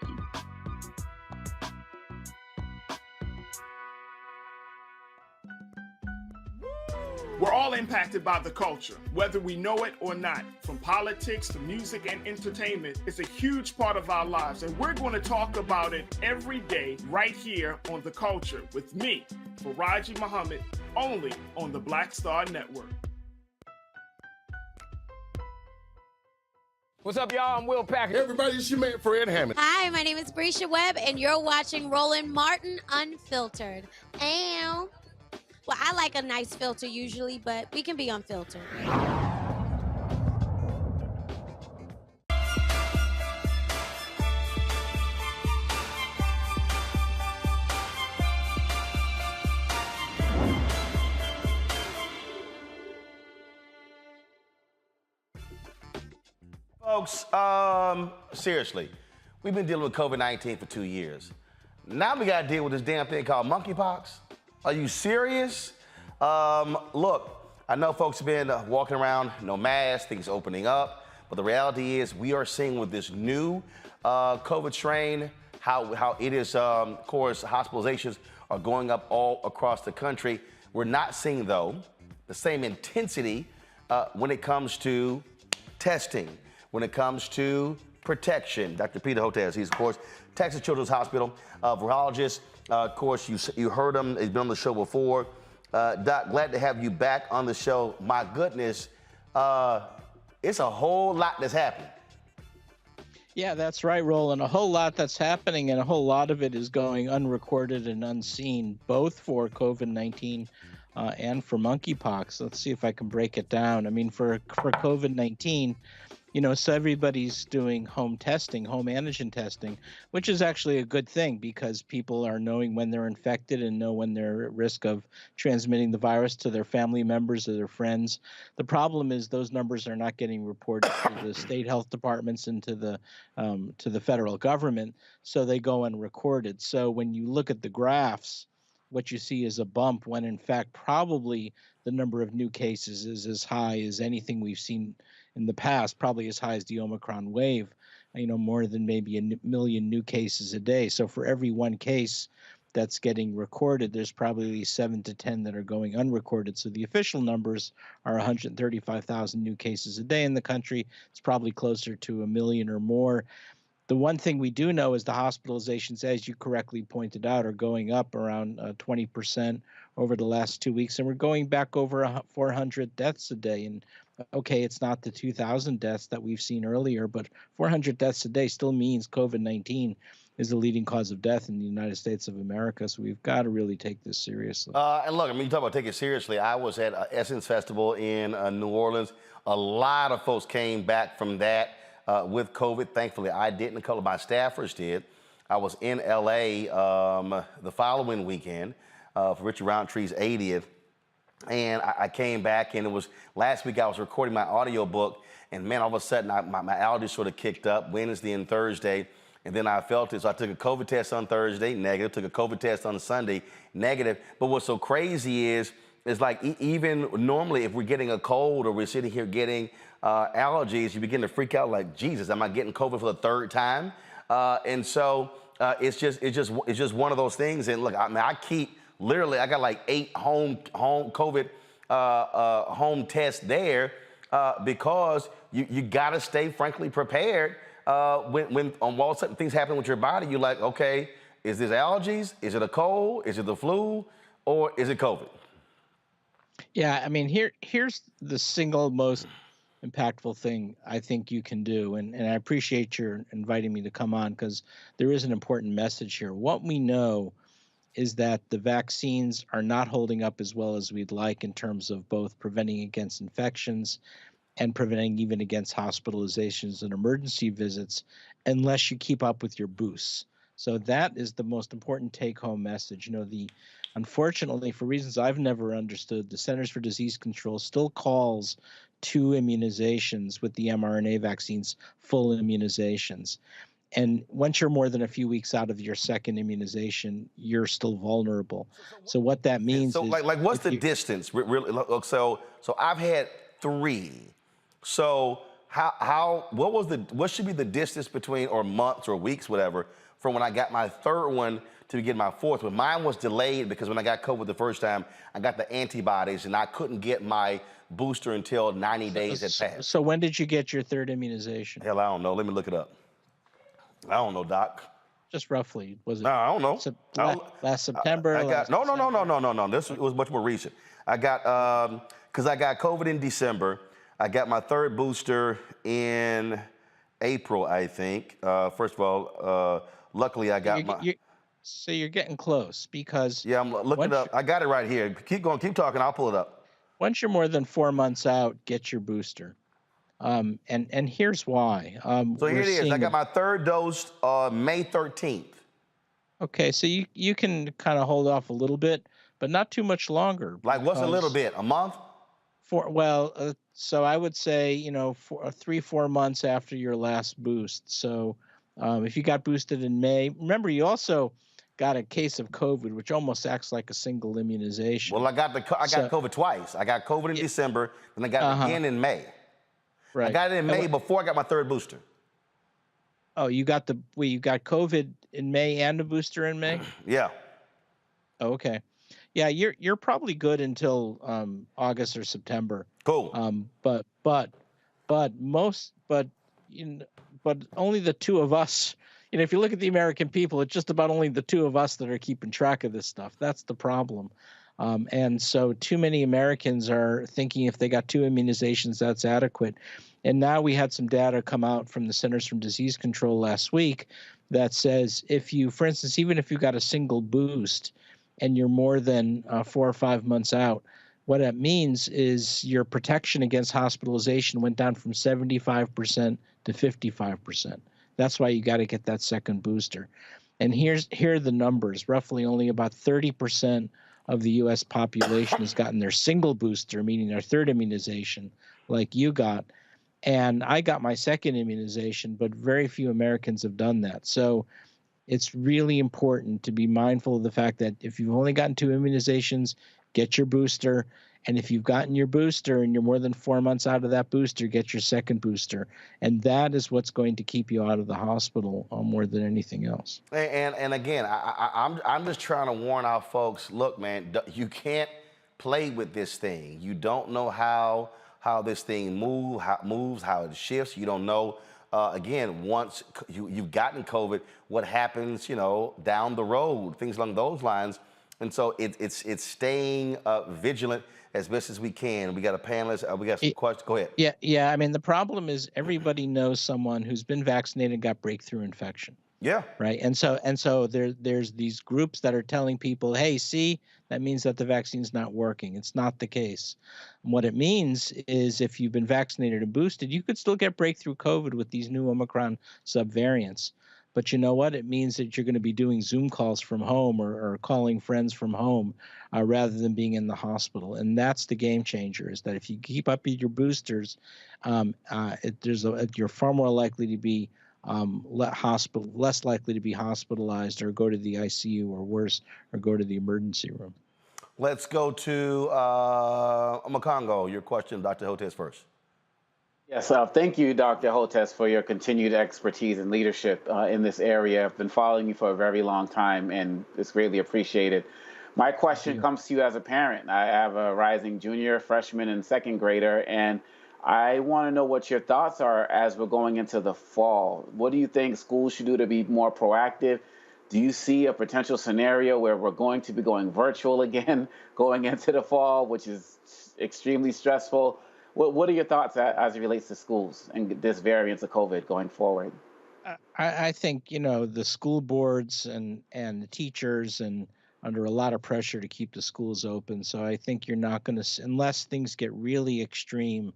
We're all impacted by the culture, whether we know it or not. From politics to music and entertainment, it's a huge part of our lives, and we're going to talk about it every day right here on The Culture with me, Faraji Muhammad, only on the Black Star Network. What's up, y'all? I'm Will Packard. Everybody, it's your man Fred Hammond. Hi, my name is Brescia Webb, and you're watching Roland Martin Unfiltered. Ow. Well, I like a nice filter usually, but we can be unfiltered. Folks, seriously, we've been dealing with COVID-19 for 2 years. Now we got to deal with this damn thing called monkeypox. Are you serious? Look, I know folks have been walking around, no mask, things opening up, but the reality is we are seeing with this new COVID strain how it is, of course, hospitalizations are going up all across the country. We're not seeing, though, the same intensity when it comes to testing, when it comes to protection. Dr. Peter Hotez, he's, of course, Texas Children's Hospital virologist. Of course, you heard him. He's been on the show before. Doc, glad to have you back on the show. My goodness, it's a whole lot that's happening. Yeah, that's right, Roland. A whole lot that's happening, and a whole lot of it is going unrecorded and unseen, both for COVID-19 and for monkeypox. Let's see if I can break it down. I mean, for COVID-19, you know, so everybody's doing home testing, home antigen testing, which is actually a good thing because people are knowing when they're infected and know when they're at risk of transmitting the virus to their family members or their friends. The problem is those numbers are not getting reported to the state health departments and to the federal government, so they go unrecorded. So when you look at the graphs, what you see is a bump when in fact probably the number of new cases is as high as anything we've seen in the past, probably as high as the Omicron wave, you know, more than maybe a million new cases a day. So for every one case that's getting recorded, there's probably 7 to 10 that are going unrecorded. So the official numbers are 135,000 new cases a day in the country. It's probably closer to a million or more. The one thing we do know is the hospitalizations, as you correctly pointed out, are going up around 20% over the last 2 weeks, and we're going back over 400 deaths a day. And okay, it's not the 2,000 deaths that we've seen earlier, but 400 deaths a day still means COVID-19 is the leading cause of death in the United States of America. So we've got to really take this seriously. And look, I mean, you talk about take it seriously. I was at Essence Festival in New Orleans. A lot of folks came back from that with COVID. Thankfully, I didn't. A couple of my staffers did. I was in LA the following weekend. for Richard Roundtree's 80th. And I came back, and it was last week I was recording my audio book, and man, all of a sudden my allergies sort of kicked up Wednesday and Thursday, and then I felt it. So I took a COVID test on Thursday, negative. Took a COVID test on Sunday, negative. But what's so crazy is like even normally if we're getting a cold or we're sitting here getting allergies, you begin to freak out like, Jesus, am I getting COVID for the third time? And so it's just one of those things. And look, I keep. Literally, I got like 8 home COVID home tests there because you got to stay, frankly, prepared. When on all sudden things happen with your body, you're like, okay, is this allergies? Is it a cold? Is it the flu? Or is it COVID? Yeah, I mean, here's the single most impactful thing I think you can do, and I appreciate your inviting me to come on because there is an important message here. What we know is that the vaccines are not holding up as well as we'd like in terms of both preventing against infections and preventing even against hospitalizations and emergency visits unless you keep up with your boosts. So that is the most important take-home message. Unfortunately, for reasons I've never understood, the Centers for Disease Control still calls 2 immunizations with the mRNA vaccines full immunizations. And once you're more than a few weeks out of your second immunization, you're still vulnerable. So what that means is like what's the distance? Really? So I've had 3. So what should be the distance between, or months or weeks, whatever, from when I got my 3rd one to get my 4th one? Mine was delayed because when I got COVID the first time, I got the antibodies and I couldn't get my booster until 90 days had passed. So when did you get your 3rd immunization? Hell, I don't know. Let me look it up. I don't know, Doc. Just roughly, was it? No, I don't know. Last September? No. This was much more recent. I got, because I got COVID in December. I got my 3rd booster in April, I think. First of all, luckily I got So you're getting close because... Yeah, I'm looking it up. I got it right here. Keep going, keep talking. I'll pull it up. Once you're more than 4 months out, get your booster. And here's why. So here it is. I got my 3rd dose May 13th. Okay, so you can kind of hold off a little bit, but not too much longer. Like what's a little bit? A month? So I would say 3-4 months after your last boost. So if you got boosted in May, remember you also got a case of COVID, which almost acts like a single immunization. Well, I got COVID twice. I got COVID in December, and I got it again in May. Right. I got it in May before I got my 3rd booster. Oh, you got COVID in May and a booster in May? Yeah. Oh, okay. Yeah, you're probably good until August or September. Cool. But only the 2 of us. If you look at the American people, it's just about only the 2 of us that are keeping track of this stuff. That's the problem. And so too many Americans are thinking if they got 2 immunizations, that's adequate. And now we had some data come out from the Centers for Disease Control last week that says for instance, even if you got a single boost and you're more than 4 or 5 months out, what that means is your protection against hospitalization went down from 75% to 55%. That's why you got to get that second booster. And here are the numbers. Roughly only about 30% of the U.S. population has gotten their single booster, meaning their 3rd immunization, like you got. And I got my 2nd immunization, but very few Americans have done that. So it's really important to be mindful of the fact that if you've only gotten 2 immunizations, get your booster. And if you've gotten your booster and you're more than 4 months out of that booster, get your 2nd booster. And that is what's going to keep you out of the hospital more than anything else. And again, I'm just trying to warn our folks, look, man, you can't play with this thing. You don't know how this thing moves, how it shifts. You don't know, again, once you've gotten COVID, what happens, down the road, things along those lines. And so it's staying vigilant as best as we can. We got a panelist. We got some questions. Go ahead. Yeah. I mean, the problem is everybody knows someone who's been vaccinated and got breakthrough infection. Yeah. Right. And so there's these groups that are telling people, hey, see, that means that the vaccine's not working. It's not the case. And what it means is if you've been vaccinated and boosted, you could still get breakthrough COVID with these new Omicron subvariants. But you know what? It means that you're going to be doing Zoom calls from home or calling friends from home rather than being in the hospital. And that's the game changer, is that if you keep up with your boosters, you're far more likely to be less likely to be hospitalized or go to the ICU, or worse, or go to the emergency room. Let's go to Makongo. Your question, Dr. Hotez, first. Yes, thank you, Dr. Hotez, for your continued expertise and leadership in this area. I've been following you for a very long time, and it's greatly appreciated. My question comes to you as a parent. I have a rising junior, freshman, and second grader, and I want to know what your thoughts are as we're going into the fall. What do you think schools should do to be more proactive? Do you see a potential scenario where we're going to be going virtual again going into the fall, which is extremely stressful? What are your thoughts as it relates to schools and this variant of COVID going forward? I think, the school boards and the teachers and under a lot of pressure to keep the schools open. So I think you're not going to, unless things get really extreme,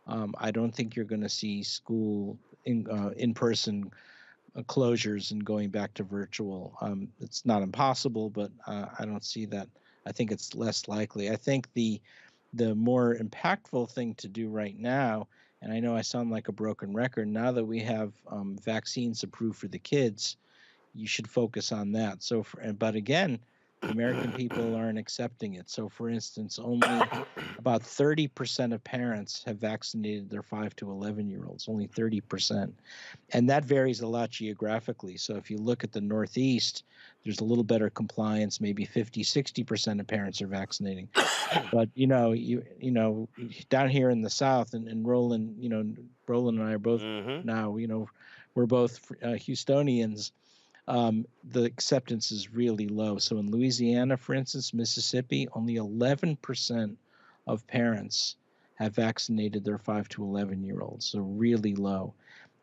I don't think you're going to see school in-person closures and going back to virtual. It's not impossible, but I don't see that. I think it's less likely. I think the more impactful thing to do right now, and I know I sound like a broken record, now that we have vaccines approved for the kids, you should focus on that. But again, the American people aren't accepting it. So for instance, only about 30% of parents have vaccinated their 5 to 11-year-olds, only 30%. And that varies a lot geographically. So if you look at the Northeast, there's a little better compliance, maybe 50, 60% of parents are vaccinating. But, down here in the South, and Roland, Roland and I are both now, we're both Houstonians. The acceptance is really low. So in Louisiana, for instance, Mississippi, only 11% of parents have vaccinated their 5 to 11-year-olds, so really low.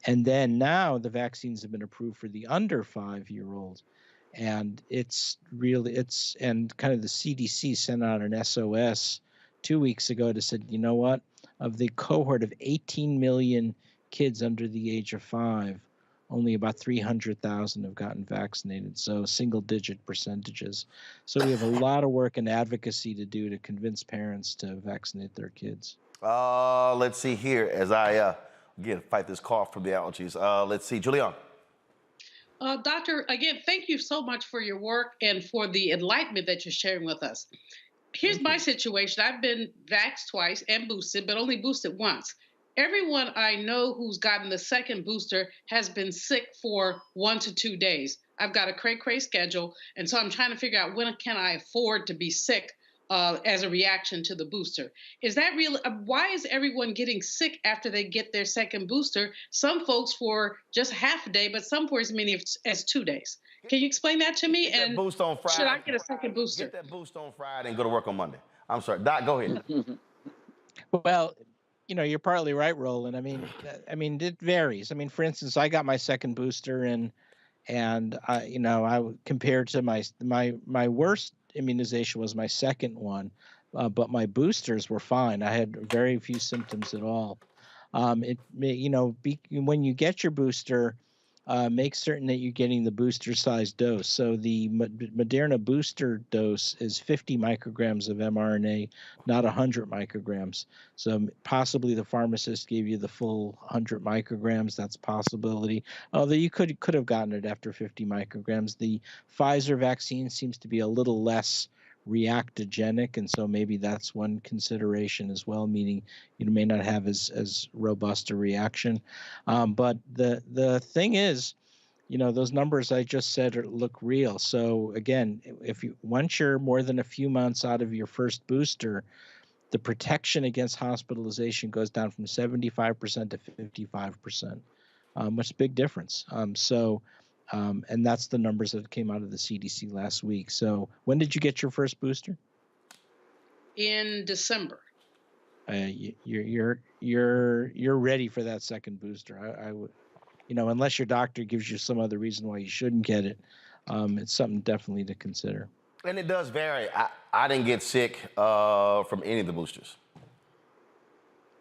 And then now the vaccines have been approved for the under 5-year-olds, and and kind of the CDC sent out an SOS 2 weeks ago to said, you know what, of the cohort of 18 million kids under the age of 5, only about 300,000 have gotten vaccinated, so single-digit percentages. So we have a lot of work and advocacy to do to convince parents to vaccinate their kids. Let's see here as I, again, fight this cough from the allergies. Let's see, Julian. Doctor, again, thank you so much for your work and for the enlightenment that you're sharing with us. Here's my situation. I've been vaxxed twice and boosted, but only boosted once. Everyone I know who's gotten the second booster has been sick for 1 to 2 days. I've got a cray-cray schedule, and so I'm trying to figure out when can I afford to be sick as a reaction to the booster. Is that real? Why is everyone getting sick after they get their second booster? Some folks for just half a day, but some for as many as 2 days. Can you explain that to me? Get that boost on Friday. Should I get a second booster? Get that boost on Friday and go to work on Monday. I'm sorry, Doc, go ahead. Well, you're partly right, Roland. I mean, it varies. I mean, for instance, I got my second booster, and I compared to my worst immunization was my second one, but my boosters were fine. I had very few symptoms at all. When you get your booster, make certain that you're getting the booster size dose. So the Moderna booster dose is 50 micrograms of mRNA, not 100 micrograms. So possibly the pharmacist gave you the full 100 micrograms. That's a possibility. Although you could have gotten it after 50 micrograms. The Pfizer vaccine seems to be a little less reactogenic, and so maybe that's one consideration as well, meaning you may not have as robust a reaction. But the thing is, those numbers I just said look real. So again, once you're more than a few months out of your first booster, the protection against hospitalization goes down from 75% to 55%. Much a big difference. And that's the numbers that came out of the CDC last week. So when did you get your first booster? In December. You're ready for that second booster. I would, unless your doctor gives you some other reason why you shouldn't get it, it's something definitely to consider. And it does vary. I didn't get sick from any of the boosters.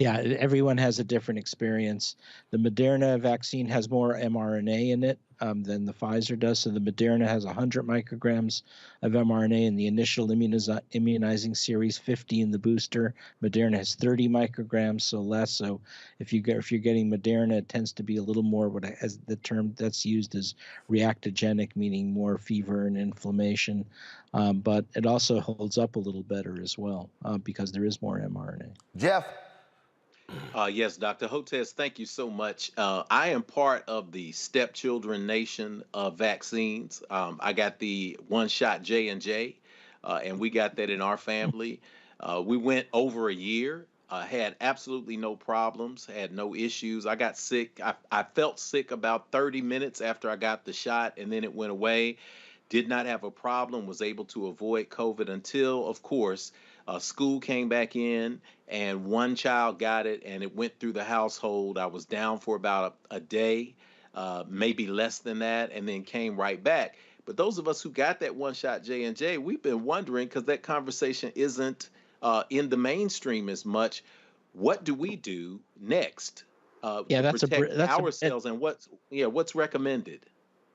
Yeah, everyone has a different experience. The Moderna vaccine has more mRNA in it than the Pfizer does. So the Moderna has 100 micrograms of mRNA in the initial immunizing series, 50 in the booster. Moderna has 30 micrograms, so less. So if you're getting Moderna, it tends to be a little more, as the term that's used is reactogenic, meaning more fever and inflammation. But it also holds up a little better as well because there is more mRNA. Jeff. Yes, Dr. Hotez, thank you so much. I am part of the Stepchildren Nation of vaccines. I got the one-shot J&J, and we got that in our family. We went over a year, had absolutely no problems, had no issues. I got sick. I felt sick about 30 minutes after I got the shot, and then it went away. Did not have a problem, was able to avoid COVID until, of course, school came back in and one child got it and it went through the household. I was down for about a day, maybe less than that, and then came right back. But those of us who got that one-shot J&J, we've been wondering, because that conversation isn't in the mainstream as much, what do we do next to protect ourselves, and what's recommended?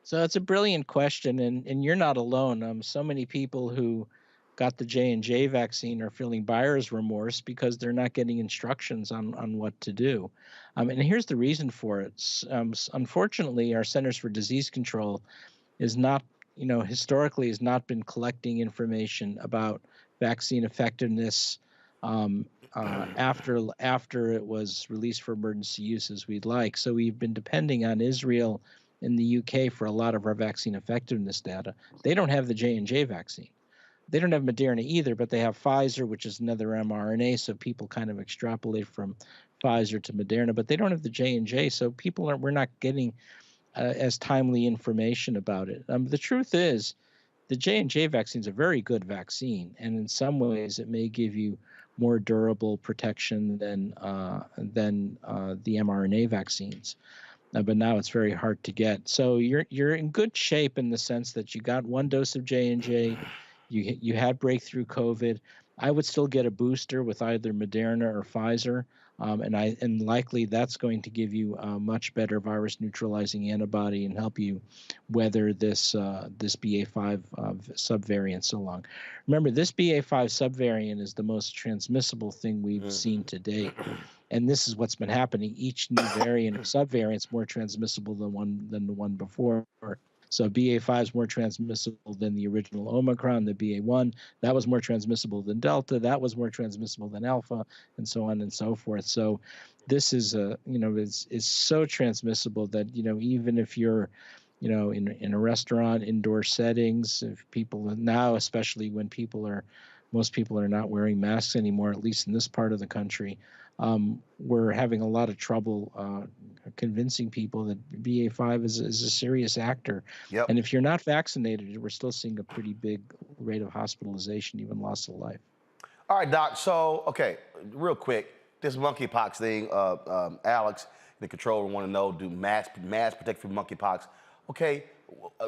So it's a brilliant question, and you're not alone. So many people who got the J&J vaccine are feeling buyer's remorse because they're not getting instructions on what to do. And here's the reason for it. Unfortunately, our Centers for Disease Control is not, historically has not been collecting information about vaccine effectiveness after it was released for emergency use as we'd like. So we've been depending on Israel in the UK for a lot of our vaccine effectiveness data. They don't have the J&J vaccine. They don't have Moderna either, but they have Pfizer, which is another mRNA. So people kind of extrapolate from Pfizer to Moderna, but they don't have the J&J. So we're not getting as timely information about it. The truth is, the J&J vaccine is a very good vaccine, and in some ways, it may give you more durable protection than the mRNA vaccines. But now it's very hard to get. So you're in good shape in the sense that you got one dose of J&J. You had breakthrough COVID. I would still get a booster with either Moderna or Pfizer, and likely that's going to give you a much better virus neutralizing antibody and help you weather this BA.5 subvariant so long. Remember, this BA.5 subvariant is the most transmissible thing we've seen to date. And this is what's been happening. Each new variant or subvariant is more transmissible than the one before. So BA.5 is more transmissible than the original Omicron, the BA.1. That was more transmissible than Delta. That was more transmissible than Alpha, and so on and so forth. So this is is so transmissible that even if you're in a restaurant, indoor settings, if people now, especially when most people are not wearing masks anymore, at least in this part of the country, we're having a lot of trouble convincing people that BA.5 is a serious actor. Yep. And if you're not vaccinated, we're still seeing a pretty big rate of hospitalization, even loss of life. All right, Doc. So, okay, real quick, this monkeypox thing, Alex, the controller, want to know, do masks protect from monkeypox? Okay,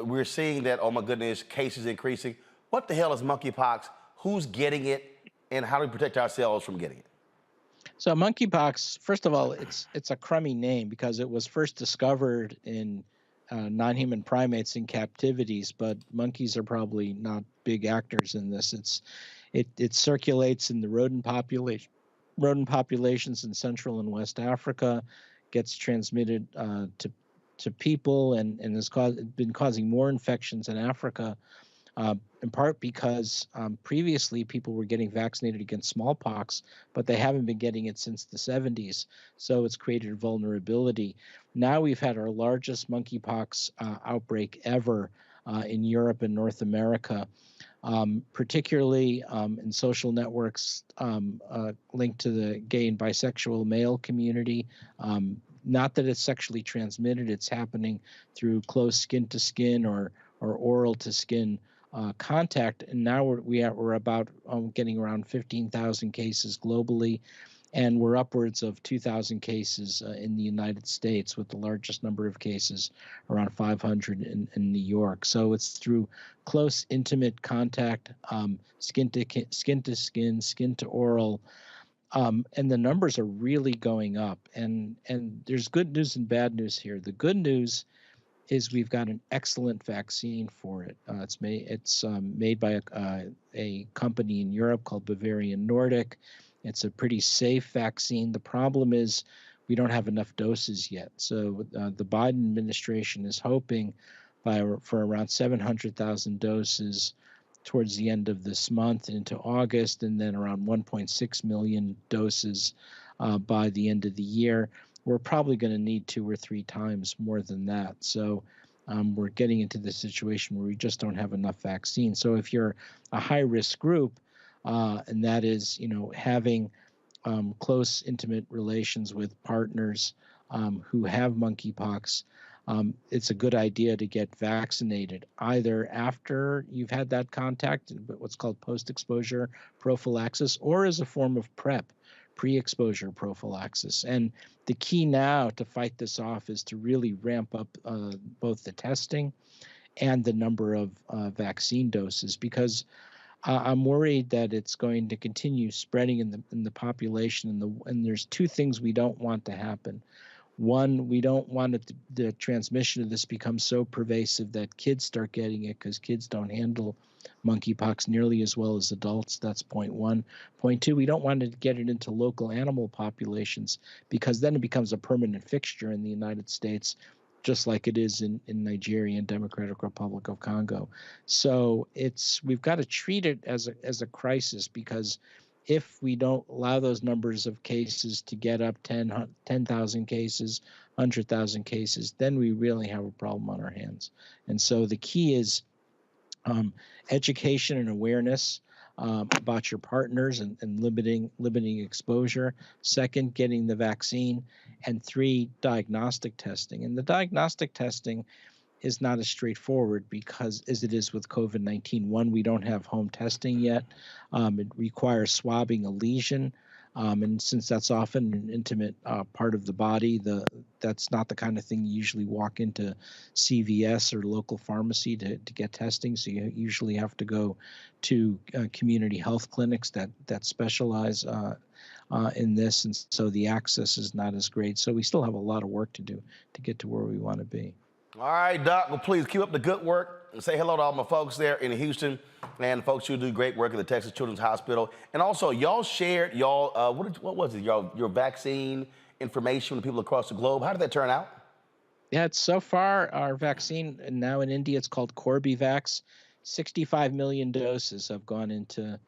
we're seeing that, oh my goodness, cases increasing. What the hell is monkeypox? Who's getting it? And how do we protect ourselves from getting it? So monkeypox, first of all, it's a crummy name because it was first discovered in non-human primates in captivities, but monkeys are probably not big actors in this. It circulates in the rodent populations in Central and West Africa, gets transmitted to people, and has been causing more infections in Africa. In part because previously people were getting vaccinated against smallpox, but they haven't been getting it since the 70s. So it's created vulnerability. Now we've had our largest monkeypox outbreak ever in Europe and North America, particularly in social networks linked to the gay and bisexual male community. Not that it's sexually transmitted, it's happening through close skin-to-skin or oral-to-skin contact, and now we're about getting around 15,000 cases globally, and we're upwards of 2,000 cases in the United States, with the largest number of cases around 500 in New York. So it's through close, intimate contact, skin to skin, skin to oral, And the numbers are really going up. And there's good news and bad news here. The good news is we've got an excellent vaccine for it. It's made by a company in Europe called Bavarian Nordic. It's a pretty safe vaccine. The problem is we don't have enough doses yet. So the Biden administration is hoping for around 700,000 doses towards the end of this month into August, and then around 1.6 million doses by the end of the year. We're probably going to need 2 or 3 times more than that. So we're getting into the situation where we just don't have enough vaccine. So if you're a high-risk group, and that is, having close, intimate relations with partners who have monkeypox, it's a good idea to get vaccinated either after you've had that contact, what's called post-exposure prophylaxis, or as a form of pre-exposure prophylaxis. And the key now to fight this off is to really ramp up both the testing and the number of vaccine doses, because I'm worried that it's going to continue spreading in the population, and there's 2 things we don't want to happen. One, we don't want the transmission of this become so pervasive that kids start getting it, because kids don't handle monkeypox nearly as well as adults. That's point 1. Point 2, we don't want to get it into local animal populations, because then it becomes a permanent fixture in the United States, just like it is in Nigeria and Democratic Republic of Congo. So we've got to treat it as a crisis, because if we don't allow those numbers of cases to get up 10,000 cases, 100,000 cases, then we really have a problem on our hands. And so the key is education and awareness about your partners and limiting exposure. 2nd, getting the vaccine. And 3, diagnostic testing. And the diagnostic testing is not as straightforward as it is with COVID-19. 1, we don't have home testing yet. It requires swabbing a lesion. And since that's often an intimate part of the body, that's not the kind of thing you usually walk into CVS or local pharmacy to get testing. So you usually have to go to community health clinics that specialize in this. And so the access is not as great. So we still have a lot of work to do to get to where we want to be. All right, Doc, well, please keep up the good work and say hello to all my folks there in Houston and folks who do great work at the Texas Children's Hospital. And also, y'all shared what was it, your vaccine information with people across the globe. How did that turn out? Yeah, so far, our vaccine, now in India, it's called Corbevax. 65 million doses have gone into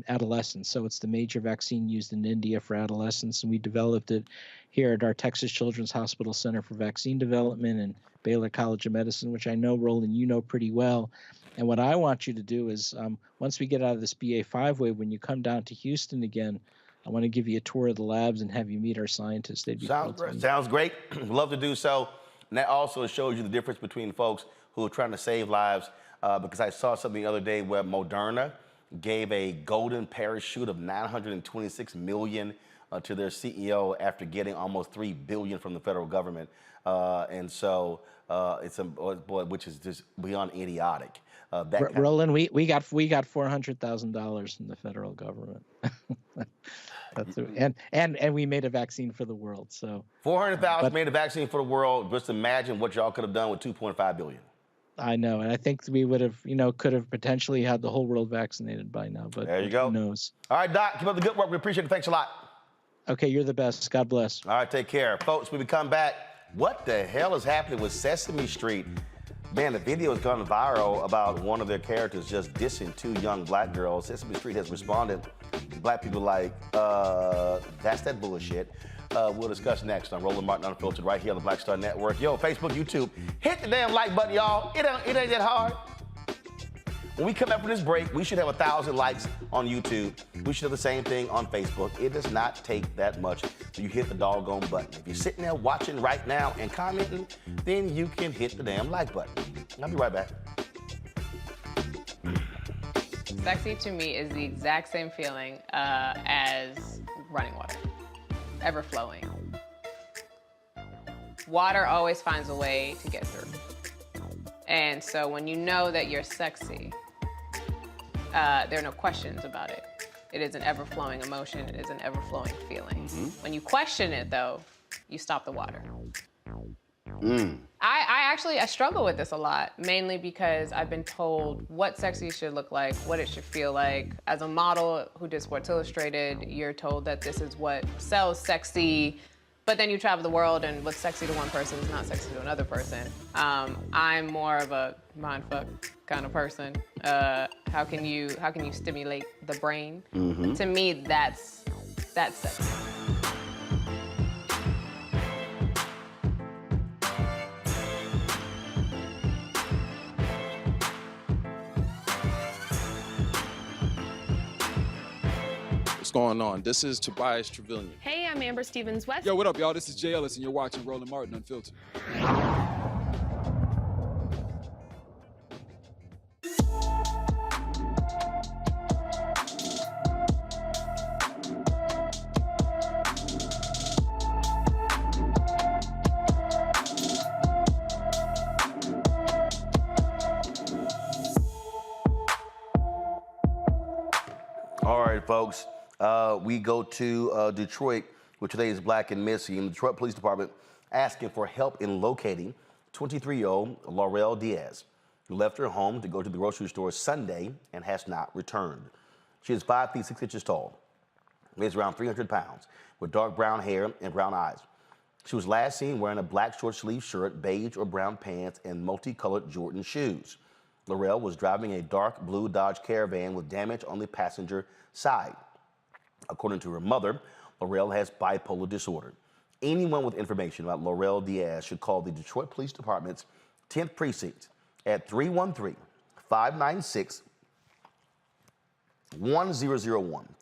adolescents. So it's the major vaccine used in India for adolescents. And we developed it here at our Texas Children's Hospital Center for Vaccine Development and Baylor College of Medicine, which I know, Roland, you know pretty well. And what I want you to do is, once we get out of this BA5 wave, when you come down to Houston again, I want to give you a tour of the labs and have you meet our scientists. They'd be Sounds great. Love to do so. And that also shows you the difference between folks who are trying to save lives, because I saw something the other day where Moderna gave a golden parachute of $926 million to their CEO after getting almost $3 billion from the federal government. And so it's which is just beyond idiotic. Roland, we got $400,000 from the federal government. And we made a vaccine for the world. So $400,000 made a vaccine for the world. Just imagine what y'all could have done with $2.5 billion. I know, and I think we would have, could have potentially had the whole world vaccinated by now. But there you go. Who knows? All right, Doc, keep up the good work. We appreciate it. Thanks a lot. Okay, you're the best. God bless. All right, take care, folks. When we come back, what the hell is happening with Sesame Street? Man, the video has gone viral about one of their characters just dissing 2 young black girls. Sesame Street has responded. Black people like, that's that bullshit. We'll discuss next on Roland Martin Unfiltered right here on the Black Star Network. Yo, Facebook, YouTube, hit the damn like button, y'all. It ain't that hard. When we come back from this break, we should have 1,000 likes on YouTube. We should have the same thing on Facebook. It does not take that much, so you hit the doggone button. If you're sitting there watching right now and commenting, then you can hit the damn like button. I'll be right back. Sexy to me is the exact same feeling as running water, ever flowing. Water always finds a way to get through. And so when you know that you're sexy, there are no questions about it. It is an ever-flowing emotion. It is an ever-flowing feeling. When you question it, though, you stop the water. I struggle with this a lot, mainly because I've been told what sexy should look like, what it should feel like. As a model who did Sports Illustrated, you're told that this is what sells sexy, but then you travel the world and what's sexy to one person is not sexy to another person. I'm more of a mindfuck kind of person. How can you stimulate the brain? To me, that's sexy. What's going on? This is Tobias Trevelyan. Hey, I'm Amber Stevens-West. Yo, what up, y'all? This is Jay Ellis, and you're watching Roland Martin Unfiltered. All right, folks. We go to Detroit with today's Black and Missy. And the Detroit Police Department asking for help in locating 23-year-old Laurel Diaz, who left her home to go to the grocery store Sunday and has not returned. She is 5 feet 6 inches tall, weighs around 300 pounds, with dark brown hair and brown eyes. She was last seen wearing a black short sleeve shirt, beige or brown pants, and multicolored Jordan shoes. Laurel was driving a dark blue Dodge Caravan with damage on the passenger side. According to her mother, Laurel has bipolar disorder. Anyone with information about Laurel Diaz should call the Detroit Police Department's 10th Precinct at 313-596-1001.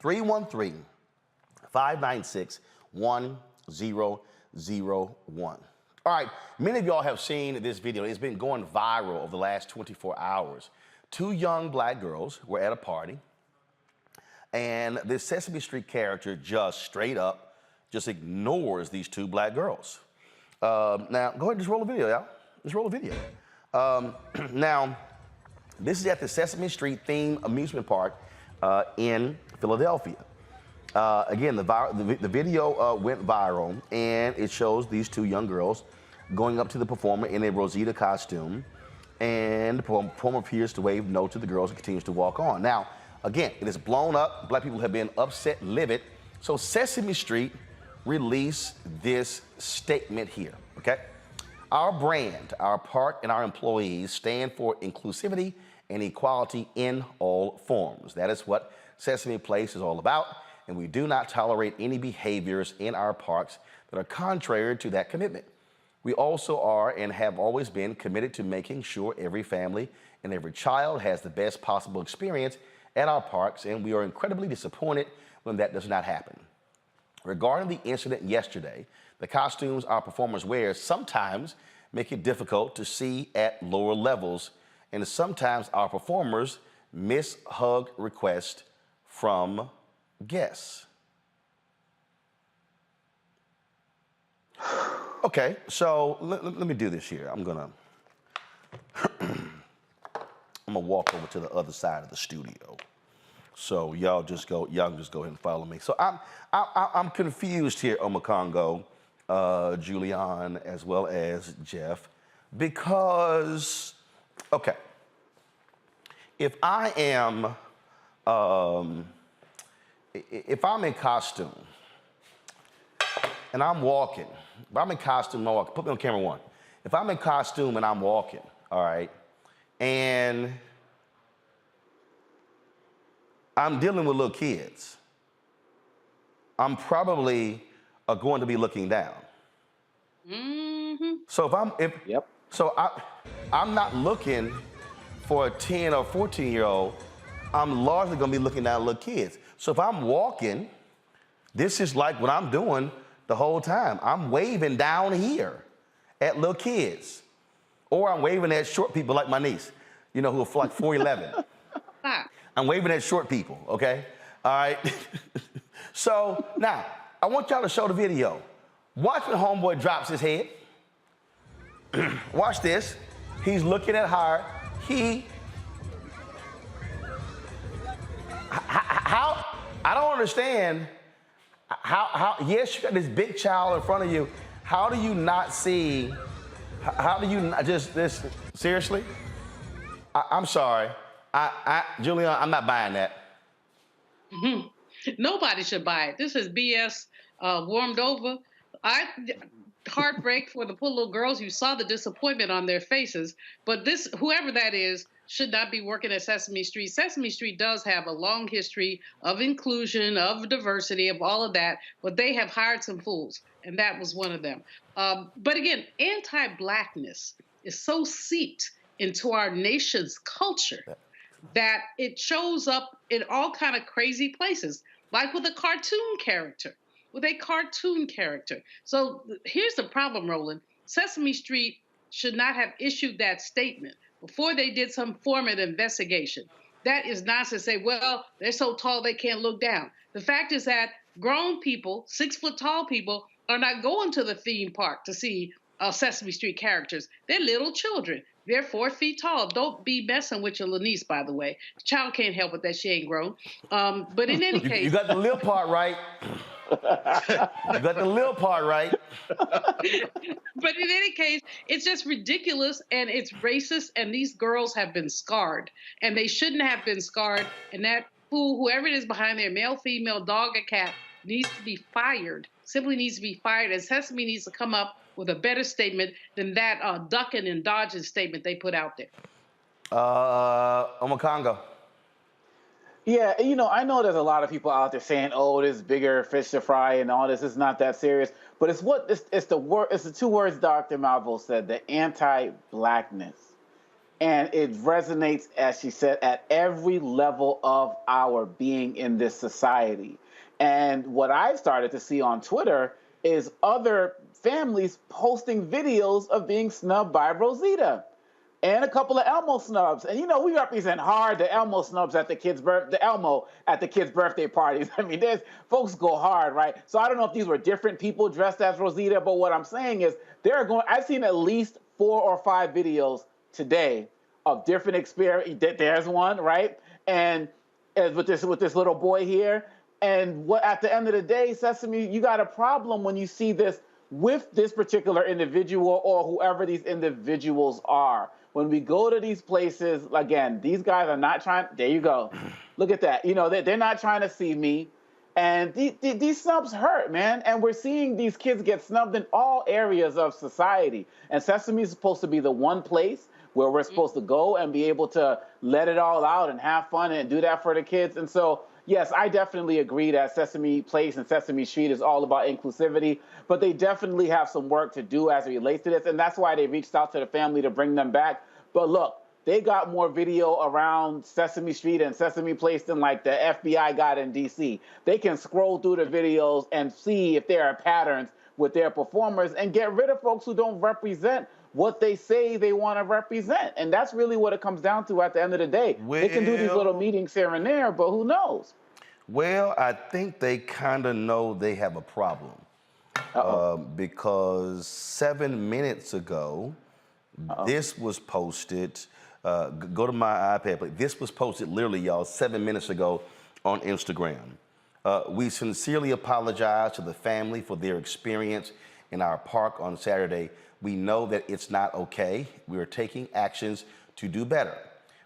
313-596-1001. All right, many of y'all have seen this video. It's been going viral over the last 24 hours. Two young black girls were at a party, and this Sesame Street character just straight up just ignores these two black girls. Now, go ahead and just roll the video, y'all. Just roll the video. Now, this is at the Sesame Street theme amusement park in Philadelphia. Again, the video went viral, and it shows these two young girls going up to the performer in a Rosita costume, and the performer appears to wave no to the girls and continues to walk on. Now, again, it is blown up. Black people have been upset, livid. So Sesame Street released this statement here, okay? Our brand, our park, and our employees stand for inclusivity and equality in all forms. That is what Sesame Place is all about, and we do not tolerate any behaviors in our parks that are contrary to that commitment. We also are and have always been committed to making sure every family and every child has the best possible experience at our parks, and we are incredibly disappointed when that does not happen. Regarding the incident yesterday, the costumes our performers wear sometimes make it difficult to see at lower levels, and sometimes our performers miss hug requests from guests. Okay, so let me do this here. I'm gonna walk over to the other side of the studio. So y'all can just go ahead and follow me. So I'm confused here, Omakongo, Julian, as well as Jeff, because, okay, if I'm in costume and I'm walking, if I'm in costume, I'm walking, put me on camera one. If I'm in costume and I'm walking, all right, and I'm dealing with little kids, I'm probably going to be looking down. So I'm not looking for a 10 or 14-year-old, I'm largely gonna be looking down at little kids. So if I'm walking, this is like what I'm doing the whole time. I'm waving down here at little kids. Or I'm waving at short people like my niece, who are like 4'11". I'm waving at short people, okay? All right? So now, I want y'all to show the video. Watch when homeboy drops his head. Watch this. He's looking at her. I don't understand how. Yes, you got this big child in front of you. How do you not see? How do you not just this? Seriously? I'm sorry. Julian, I'm not buying that. Nobody should buy it. This is BS warmed over. Heartbreak for the poor little girls. You saw the disappointment on their faces. But this, whoever that is, should not be working at Sesame Street. Sesame Street does have a long history of inclusion, of diversity, of all of that, but they have hired some fools, and that was one of them. But again, anti-Blackness is so seeped into our nation's culture that it shows up in all kind of crazy places, like with a cartoon character. So here's the problem, Roland. Sesame Street should not have issued that statement before they did some form of investigation. That is nonsense. Say, well, they're so tall they can't look down. The fact is that grown people, 6 foot tall people, are not going to the theme park to see Sesame Street characters. They're little children. They're 4 feet tall. Don't be messing with your Lanice, by the way. The child can't help it that she ain't grown. But in any case. You got the little part right. You got the little part right. But in any case, it's just ridiculous and it's racist, and these girls have been scarred, and they shouldn't have been scarred. And that fool, whoever it is behind there, male, female, dog, or cat, needs to be fired. Simply needs to be fired, and Sesame needs to come up with a better statement than that ducking and dodging statement they put out there. Omakongo. Yeah, you know, I know there's a lot of people out there saying, "Oh, there's bigger fish to fry and all this is not that serious." But it's the 2 words Dr. Malvo said, the anti-Blackness. And it resonates, as she said, at every level of our being in this society. And what I've started to see on Twitter is other families posting videos of being snubbed by Rosita. And a couple of Elmo snubs. And, you know, we represent hard the Elmo snubs at the Elmo at the kids' birthday parties. I mean, folks go hard, right? So I don't know if these were different people dressed as Rosita, but what I'm saying is I've seen at least 4 or 5 videos today of different experience. There's one, right? And with this little boy here. And at the end of the day, Sesame, you got a problem when you see this with this particular individual or whoever these individuals are. When we go to these places, again, these guys are not trying. There you go. Look at that. You know, they're not trying to see me. And these snubs hurt, man. And we're seeing these kids get snubbed in all areas of society. And Sesame is supposed to be the one place where we're supposed to go and be able to let it all out and have fun and do that for the kids. And so, yes, I definitely agree that Sesame Place and Sesame Street is all about inclusivity, but they definitely have some work to do as it relates to this, and that's why they reached out to the family to bring them back. But look, they got more video around Sesame Street and Sesame Place than like the FBI got in D.C. They can scroll through the videos and see if there are patterns with their performers and get rid of folks who don't represent what they say they want to represent. And that's really what it comes down to at the end of the day. They can do these little meetings here and there, but who knows? Well, I think they kind of know they have a problem. Because 7 minutes ago, this was posted. Go to my iPad, please. This was posted literally, y'all, 7 minutes ago on Instagram. We sincerely apologize to the family for their experience in our park on Saturday. We know that it's not okay. We are taking actions to do better.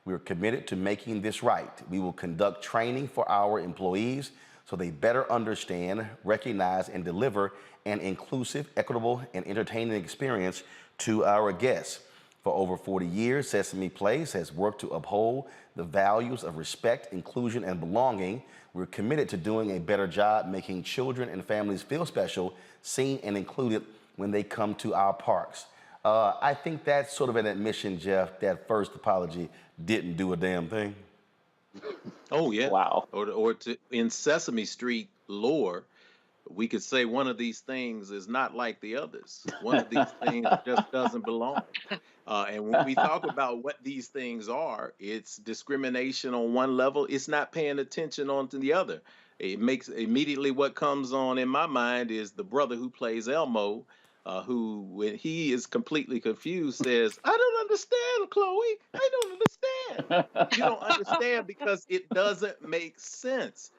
We are committed to making this right. We will conduct training for our employees so they better understand, recognize, and deliver an inclusive, equitable, and entertaining experience to our guests. For over 40 years, Sesame Place has worked to uphold the values of respect, inclusion, and belonging. We're committed to doing a better job making children and families feel special, seen, and included when they come to our parks. I think that's sort of an admission, Jeff, that first apology didn't do a damn thing. Oh, yeah. Wow. In Sesame Street lore, we could say one of these things is not like the others. One of these things just doesn't belong. And when we talk about what these things are, it's discrimination on one level. It's not paying attention on to the other. It makes immediately what comes on in my mind is the brother who plays Elmo, who, when he is completely confused, says, "I don't understand, Chloe. I don't understand." You don't understand because it doesn't make sense.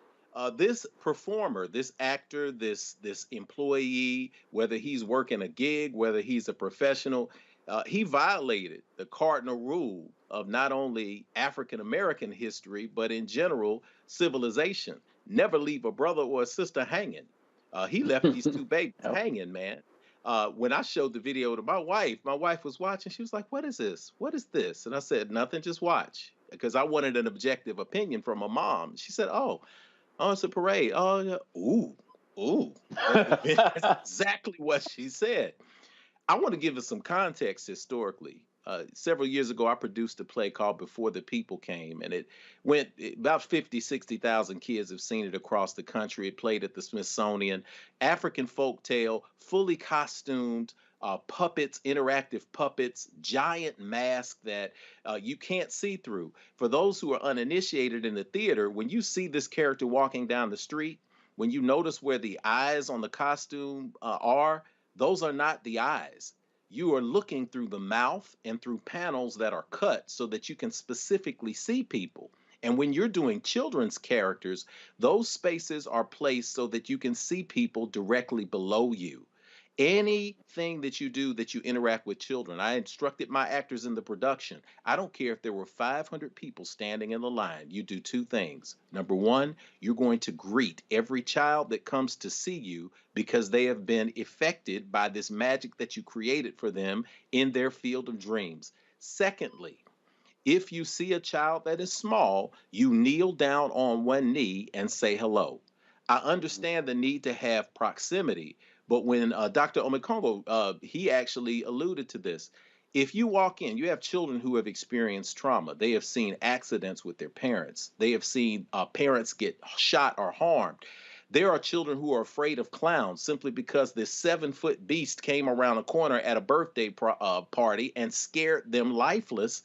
This performer, this actor, this employee, whether he's working a gig, whether he's a professional, he violated the cardinal rule of not only African American history, but in general civilization. Never leave a brother or a sister hanging. He left these two babies hanging, man. When I showed the video to my wife was watching. She was like, "What is this? What is this?" And I said, "Nothing, just watch," because I wanted an objective opinion from a mom. She said, "Oh, it's a parade. Oh, yeah. Ooh." That's exactly what she said. I want to give us some context historically. Several years ago, I produced a play called Before the People Came, and it went about 50, 60,000 kids have seen it across the country. It played at the Smithsonian. African folktale, fully costumed, puppets, interactive puppets, giant mask that you can't see through. For those who are uninitiated in the theater, when you see this character walking down the street, when you notice where the eyes on the costume are, those are not the eyes. You are looking through the mouth and through panels that are cut so that you can specifically see people. And when you're doing children's characters, those spaces are placed so that you can see people directly below you. Anything that you do that you interact with children, I instructed my actors in the production. I don't care if there were 500 people standing in the line. You do two things. Number one, you're going to greet every child that comes to see you because they have been affected by this magic that you created for them in their field of dreams. Secondly, if you see a child that is small, you kneel down on one knee and say hello. I understand the need to have proximity, but when Dr. Omekongo, he actually alluded to this. If you walk in, you have children who have experienced trauma. They have seen accidents with their parents. They have seen parents get shot or harmed. There are children who are afraid of clowns simply because this 7-foot beast came around a corner at a birthday party and scared them lifeless.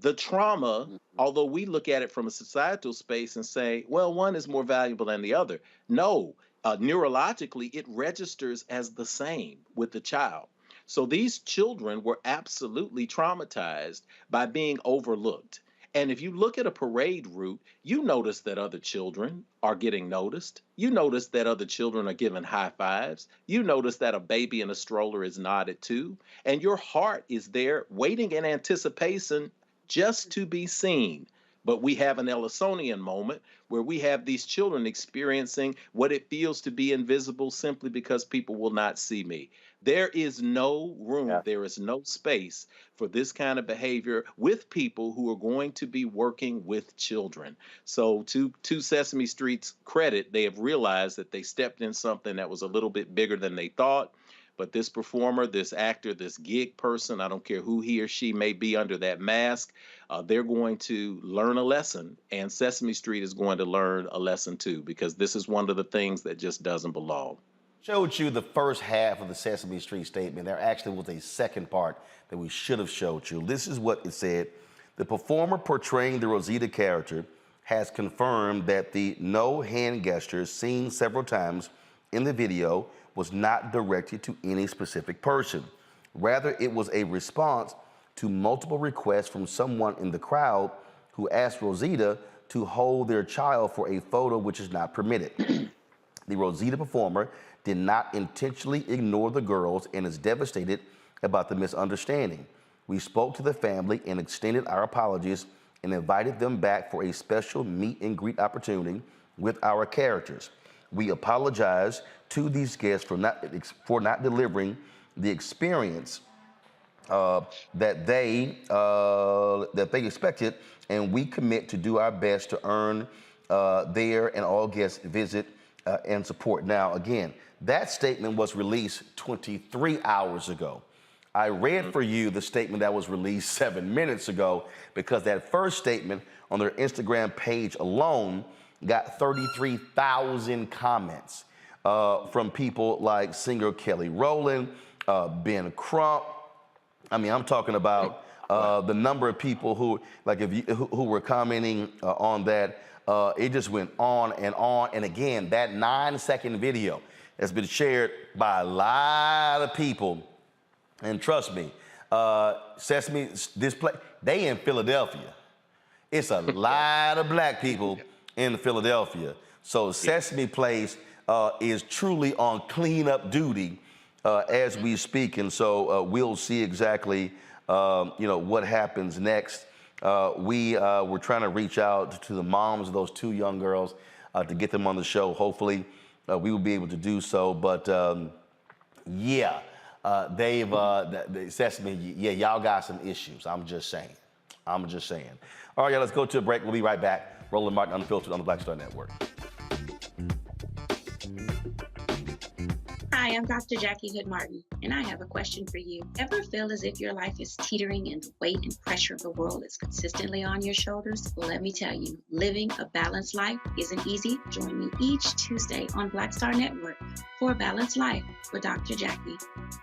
The trauma, although we look at it from a societal space and say, well, one is more valuable than the other. No, neurologically, it registers as the same with the child. So these children were absolutely traumatized by being overlooked. And if you look at a parade route, you notice that other children are getting noticed. You notice that other children are given high fives. You notice that a baby in a stroller is nodded to. And your heart is there waiting in anticipation just to be seen. But we have an Ellisonian moment where we have these children experiencing what it feels to be invisible simply because people will not see me. There is no room, there is no space for this kind of behavior with people who are going to be working with children. So to Sesame Street's credit, they have realized that they stepped in something that was a little bit bigger than they thought. But this performer, this actor, this gig person, I don't care who he or she may be under that mask, they're going to learn a lesson, and Sesame Street is going to learn a lesson too, because this is one of the things that just doesn't belong. Showed you the first half of the Sesame Street statement. There actually was a second part that we should have showed you. This is what it said. The performer portraying the Rosita character has confirmed that the no hand gestures seen several times in the video was not directed to any specific person. Rather, it was a response to multiple requests from someone in the crowd who asked Rosita to hold their child for a photo, which is not permitted. The Rosita performer did not intentionally ignore the girls and is devastated about the misunderstanding. We spoke to the family and extended our apologies and invited them back for a special meet and greet opportunity with our characters. We apologize to these guests for not delivering the experience that they expected, and we commit to do our best to earn their and all guests' visit and support. Now, again, that statement was released 23 hours ago. I read for you the statement that was released 7 minutes ago because that first statement on their Instagram page alone got 33,000 comments from people like singer Kelly Rowland, Ben Crump. I mean, I'm talking about the number of people who were commenting on that. It just went on. And again, that 9-second video has been shared by a lot of people. And trust me, Sesame Display, they in Philadelphia. It's a lot of black people in Philadelphia. So Sesame Place is truly on cleanup duty as we speak, and so we'll see exactly what happens next. We're trying to reach out to the moms of those two young girls to get them on the show. Hopefully, we will be able to do so. But Sesame, y'all got some issues. I'm just saying. All right, let's go to a break. We'll be right back. Roland Martin Unfiltered on the Black Star Network. Hi, I'm Dr. Jackie Hood Martin, and I have a question for you. Ever feel as if your life is teetering and the weight and pressure of the world is consistently on your shoulders? Well, let me tell you, living a balanced life isn't easy. Join me each Tuesday on Black Star Network for A Balanced Life with Dr. Jackie.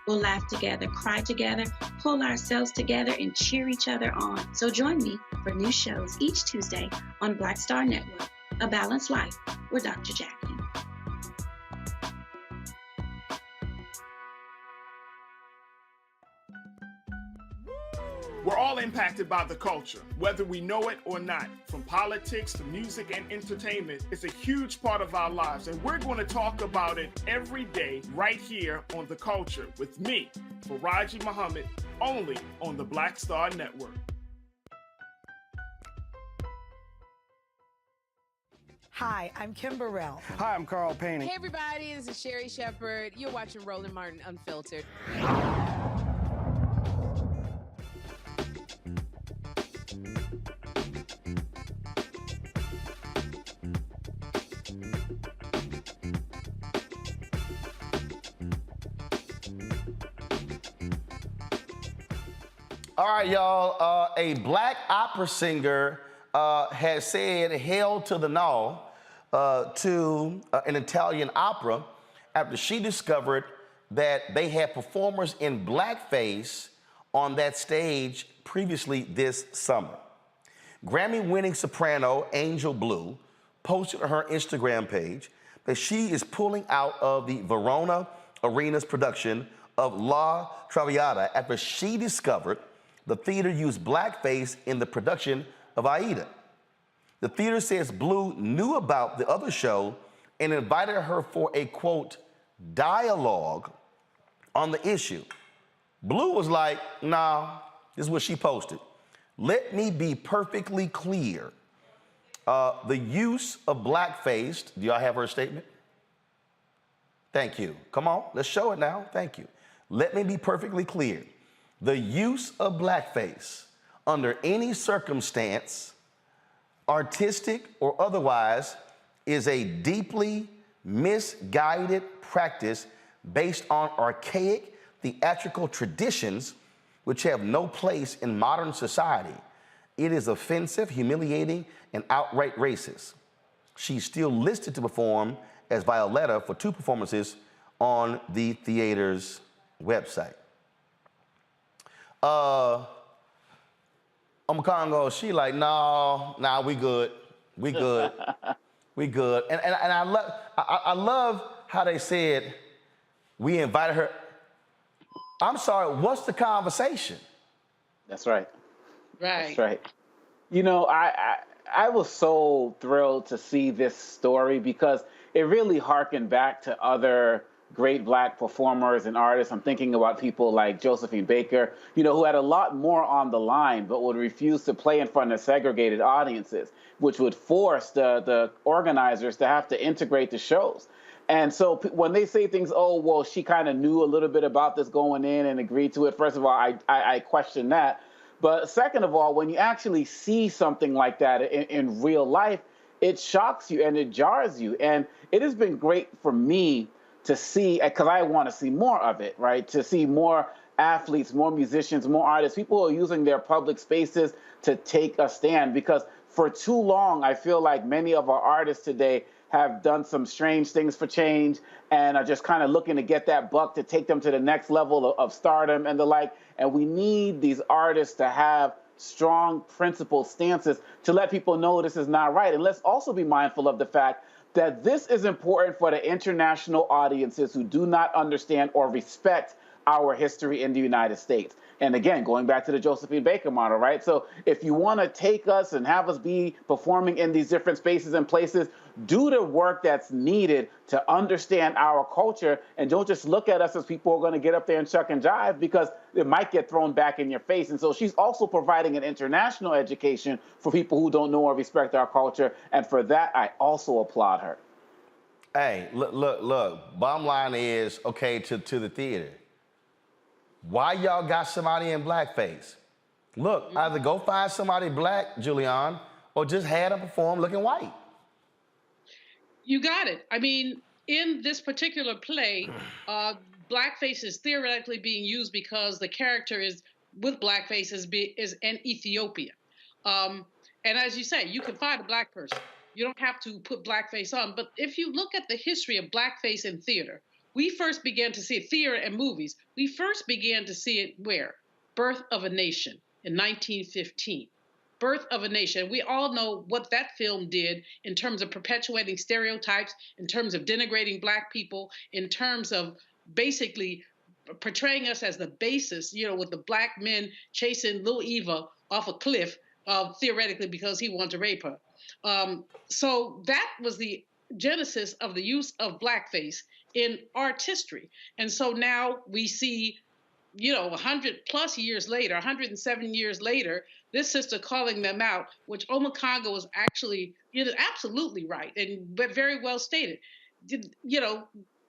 We'll laugh together, cry together, pull ourselves together, and cheer each other on. So join me for new shows each Tuesday on Black Star Network, A Balanced Life with Dr. Jackie. We're all impacted by the culture, whether we know it or not. From politics to music and entertainment, it's a huge part of our lives, and we're going to talk about it every day right here on The Culture with me, Faraji Muhammad, only on the Black Star Network. Hi, I'm Kim Burrell. Hi, I'm Carl Payne. Hey everybody, this is Sherry Shepherd. You're watching Roland Martin Unfiltered. All right, y'all. A black opera singer has said "Hail to the No" to an Italian opera after she discovered that they had performers in blackface on that stage previously this summer. Grammy-winning soprano Angel Blue posted on her Instagram page that she is pulling out of the Verona Arena's production of La Traviata after she discovered the theater used blackface in the production of Aida. The theater says Blue knew about the other show and invited her for a, quote, dialogue on the issue. Blue was like, nah, this is what she posted. Let me be perfectly clear. The use of blackface, do y'all have her statement? Thank you. Come on, let's show it now. Thank you. Let me be perfectly clear. The use of blackface under any circumstance, artistic or otherwise, is a deeply misguided practice based on archaic theatrical traditions which have no place in modern society. It is offensive, humiliating, and outright racist. She's still listed to perform as Violetta for 2 performances on the theater's website. Congo, she like, nah, we good. We good. We good. And I love how they said we invited her. I'm sorry, what's the conversation? That's right. Right. That's right. You know, I was so thrilled to see this story because it really harkened back to other great black performers and artists. I'm thinking about people like Josephine Baker, you know, who had a lot more on the line, but would refuse to play in front of segregated audiences, which would force the organizers to have to integrate the shows. And so when they say things, oh, well, she kind of knew a little bit about this going in and agreed to it, first of all, I question that. But second of all, when you actually see something like that in real life, it shocks you and it jars you. And it has been great for me to see, because I want to see more of it, right? To see more athletes, more musicians, more artists, people who are using their public spaces to take a stand. Because for too long, I feel like many of our artists today have done some strange things for change and are just kind of looking to get that buck to take them to the next level of stardom and the like. And we need these artists to have strong principled stances to let people know this is not right. And let's also be mindful of the fact that this is important for the international audiences who do not understand or respect our history in the United States. And again, going back to the Josephine Baker model, right? So if you want to take us and have us be performing in these different spaces and places, do the work that's needed to understand our culture, and don't just look at us as people who are going to get up there and chuck and jive, because it might get thrown back in your face. And so she's also providing an international education for people who don't know or respect our culture. And for that, I also applaud her. Hey, look. Bottom line is, okay, to the theater. Why y'all got somebody in blackface? Look, either go find somebody black, Julian, or just have them perform looking white. You got it. I mean, in this particular play, blackface is theoretically being used because the character is with blackface is in Ethiopia. And as you say, you can find a black person. You don't have to put blackface on. But if you look at the history of blackface in theater, we first began to see it, theater and movies. We first began to see it where? Birth of a Nation in 1915. Birth of a Nation. We all know what that film did in terms of perpetuating stereotypes, in terms of denigrating black people, in terms of basically portraying us as the basis, with the black men chasing little Eva off a cliff, theoretically because he wanted to rape her. So that was the genesis of the use of blackface in art history. And so now we see 100 plus years later, 107 years later, this sister calling them out, which Oma Congo was actually, absolutely right and very well stated.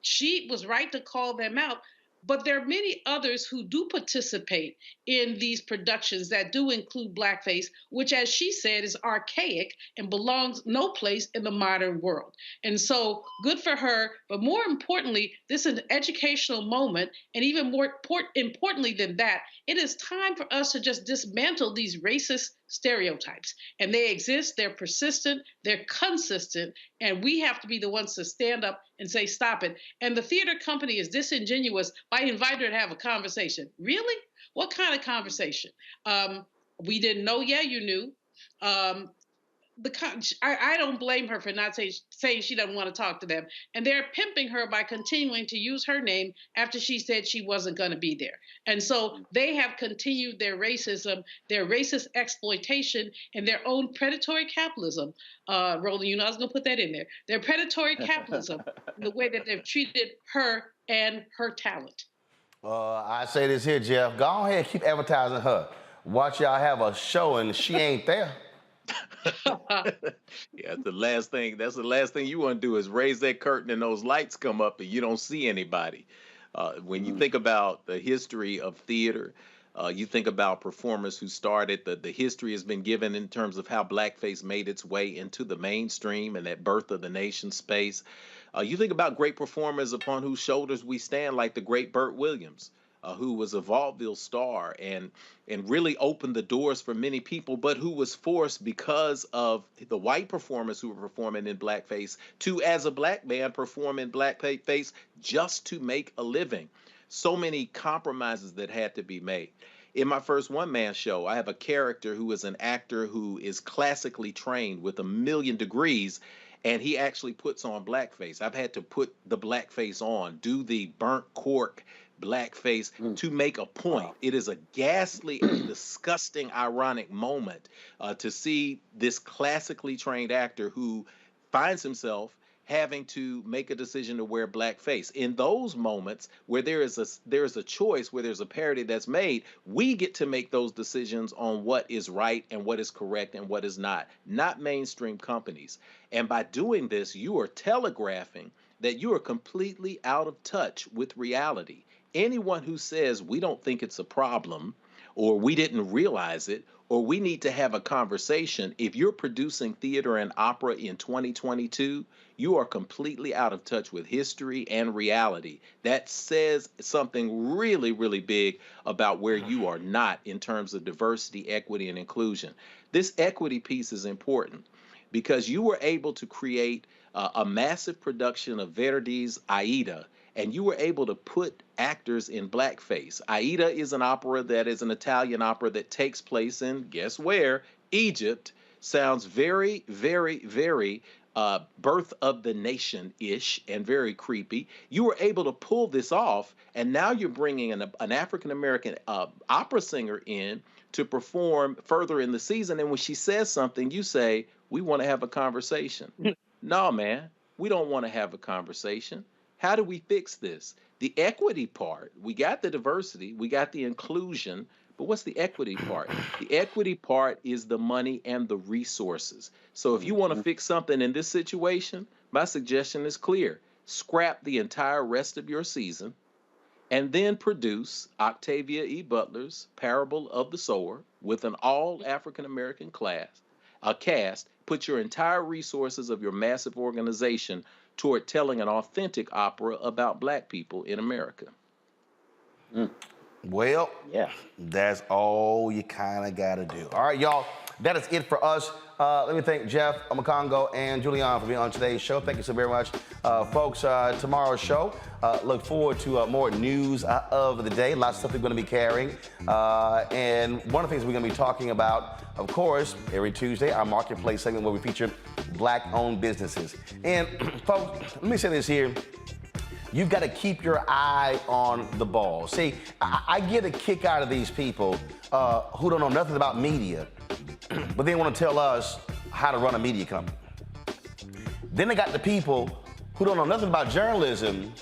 She was right to call them out, but there are many others who do participate in these productions that do include blackface, which, as she said, is archaic and belongs no place in the modern world. And so good for her. But more importantly, this is an educational moment. And even more importantly than that, it is time for us to just dismantle these racist stereotypes. And they exist, they're persistent, they're consistent, and we have to be the ones to stand up and say, stop it. And the theater company is disingenuous by inviting her to have a conversation. Really? What kind of conversation? We didn't know. Yeah, you knew. I don't blame her for not saying she doesn't want to talk to them. And they're pimping her by continuing to use her name after she said she wasn't going to be there. And so they have continued their racism, their racist exploitation, and their own predatory capitalism. Roland, I was going to put that in there. Their predatory capitalism, the way that they've treated her and her talent. I say this here, Jeff. Go ahead and keep advertising her. Watch y'all have a show and she ain't there. Yeah, that's the last thing you want to do is raise that curtain and those lights come up and you don't see anybody. When you think about the history of theater, you think about performers who started, the history has been given in terms of how blackface made its way into the mainstream and that birth of the nation space. You think about great performers upon whose shoulders we stand, like the great Burt Williams, who was a vaudeville star and really opened the doors for many people, but who was forced because of the white performers who were performing in blackface to, as a black man, perform in blackface just to make a living. So many compromises that had to be made. In my first one-man show, I have a character who is an actor who is classically trained with 1 million degrees, and he actually puts on blackface. I've had to put the blackface on, do the burnt cork blackface to make a point. It is a ghastly and disgusting, ironic moment to see this classically trained actor who finds himself having to make a decision to wear blackface. In those moments where there is a choice, where there's a parody that's made, we get to make those decisions on what is right and what is correct and what is not mainstream companies. And by doing this, you are telegraphing that you are completely out of touch with reality. Anyone who says we don't think it's a problem, or we didn't realize it, or we need to have a conversation, if you're producing theater and opera in 2022, you are completely out of touch with history and reality. That says something really, really big about where you are not in terms of diversity, equity, and inclusion. This equity piece is important because you were able to create a massive production of Verdi's Aida, and you were able to put actors in blackface. Aida is an opera that is an Italian opera that takes place in, guess where? Egypt. Sounds very, very, very birth of the nation-ish and very creepy. You were able to pull this off, and now you're bringing an African-American opera singer in to perform further in the season. And when she says something, you say, we want to have a conversation. No, man, we don't want to have a conversation. How do we fix this? The equity part, we got the diversity, we got the inclusion, but what's the equity part? The equity part is the money and the resources. So if you want to fix something in this situation, my suggestion is clear. Scrap the entire rest of your season and then produce Octavia E. Butler's Parable of the Sower with an all African-American cast. Put your entire resources of your massive organization toward telling an authentic opera about Black people in America. Well, yeah, that's all you kind of got to do. All right, y'all, that is it for us. Let me thank Jeff Omekongo and Julian for being on today's show. Thank you so very much. Folks, tomorrow's show, look forward to more news of the day. Lots of stuff we're going to be carrying. And one of the things we're going to be talking about, of course, every Tuesday, our Marketplace segment where we feature Black-owned businesses. And folks, let me say this here. You've got to keep your eye on the ball. See, I get a kick out of these people who don't know nothing about media, but they want to tell us how to run a media company. Then they got the people who don't know nothing about journalism,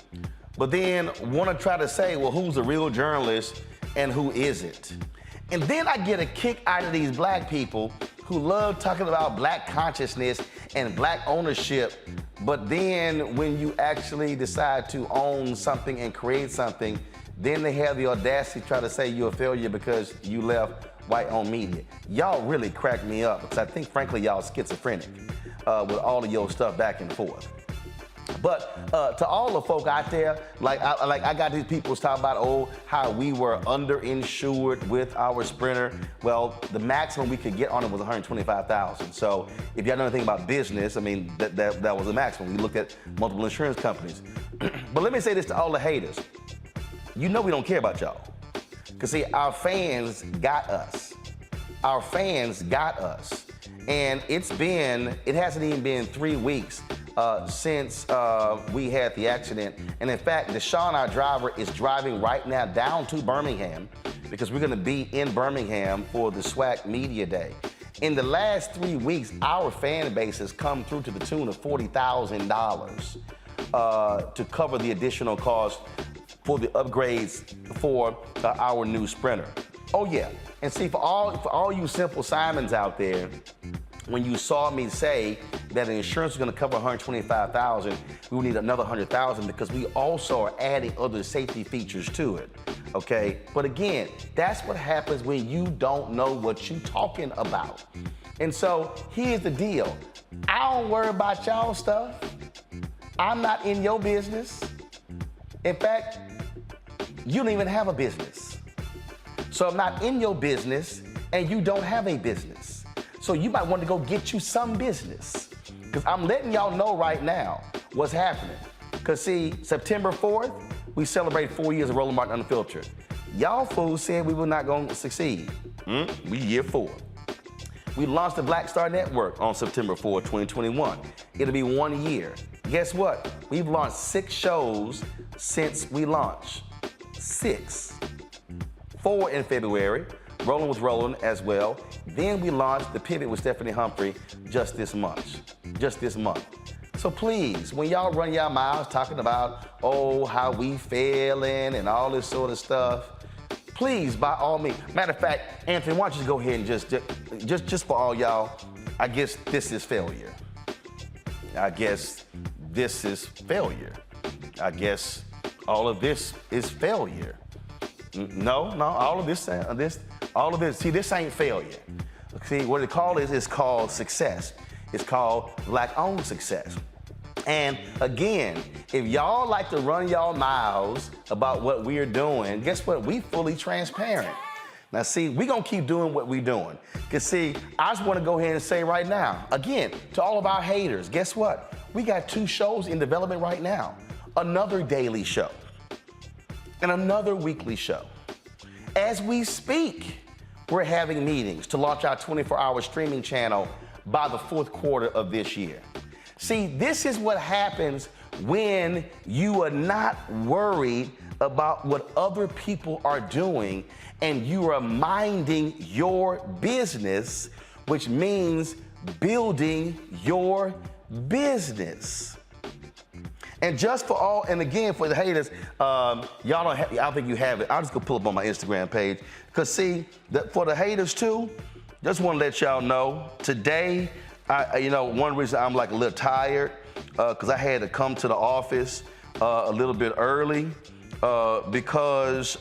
but then want to try to say, well, who's the real journalist and who isn't? And then I get a kick out of these Black people who love talking about Black consciousness and Black ownership, but then when you actually decide to own something and create something, then they have the audacity to try to say you're a failure because you left white-owned media. Y'all really crack me up because I think, frankly, y'all schizophrenic with all of your stuff back and forth. But to all the folk out there, I got these people talking about, how we were underinsured with our Sprinter. Well, the maximum we could get on it was $125,000. So if y'all know anything about business, I mean, that was the maximum. We looked at multiple insurance companies. But let me say this to all the haters. You know we don't care about y'all. Because, see, our fans got us. Our fans got us. And it hasn't even been 3 weeks since we had the accident. And in fact, Deshaun, our driver, is driving right now down to Birmingham because we're going to be in Birmingham for the SWAC Media Day. In the last 3 weeks, our fan base has come through to the tune of $40,000 to cover the additional cost for the upgrades for our new Sprinter. Oh yeah, and see, for all you Simple Simons out there, when you saw me say that the insurance is going to cover $125,000, we will need another $100,000 because we also are adding other safety features to it. Okay, but again, that's what happens when you don't know what you're talking about. And so here's the deal: I don't worry about y'all stuff. I'm not in your business. In fact, you don't even have a business. So I'm not in your business, and you don't have a business. So you might want to go get you some business. Because I'm letting y'all know right now what's happening. Because see, September 4th, we celebrate 4 years of Roland Martin Unfiltered. Y'all fools said we were not going to succeed. We year 4. We launched the Black Star Network on September 4, 2021. It'll be 1 year. Guess what? We've launched 6 shows since we launched. 6. 4 in February. Rolling with Roland as well. Then we launched The Pivot with Stephanie Humphrey just this month. So please, when y'all run your mouths talking about, how we failing and all this sort of stuff, please, by all means. Matter of fact, Anthony, why don't you go ahead and just for all y'all, I guess this is failure. I guess this is failure. I guess all of this is failure. No, all of this, see, this ain't failure. See, what it called is called success. It's called Black-owned success. And again, if y'all like to run y'all mouths about what we're doing, guess what? We fully transparent. Now see, we gonna keep doing what we're doing. Cause see, I just wanna go ahead and say right now, again, to all of our haters, guess what? We got 2 shows in development right now. Another daily show and another weekly show. As we speak, we're having meetings to launch our 24-hour streaming channel by the 4th quarter of this year. See, this is what happens when you are not worried about what other people are doing and you are minding your business, which means building your business. And just for all, and again, for the haters, y'all don't have, I don't think you have it. I'll just go pull up on my Instagram page. Because see, for the haters too, just want to let y'all know, today, one reason I'm like a little tired, because I had to come to the office a little bit early, because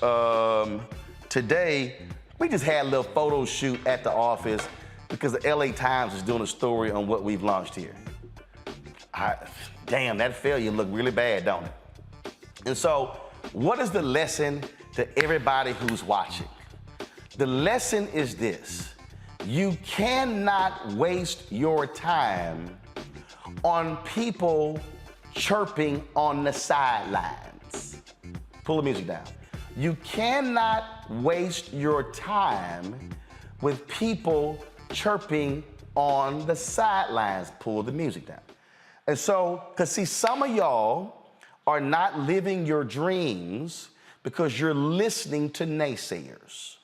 today, we just had a little photo shoot at the office because the LA Times is doing a story on what we've launched here. Damn, that failure looked really bad, don't it? And so, what is the lesson to everybody who's watching? The lesson is this: you cannot waste your time on people chirping on the sidelines. Pull the music down. You cannot waste your time with people chirping on the sidelines. Pull the music down. And so, because see, some of y'all are not living your dreams because you're listening to naysayers.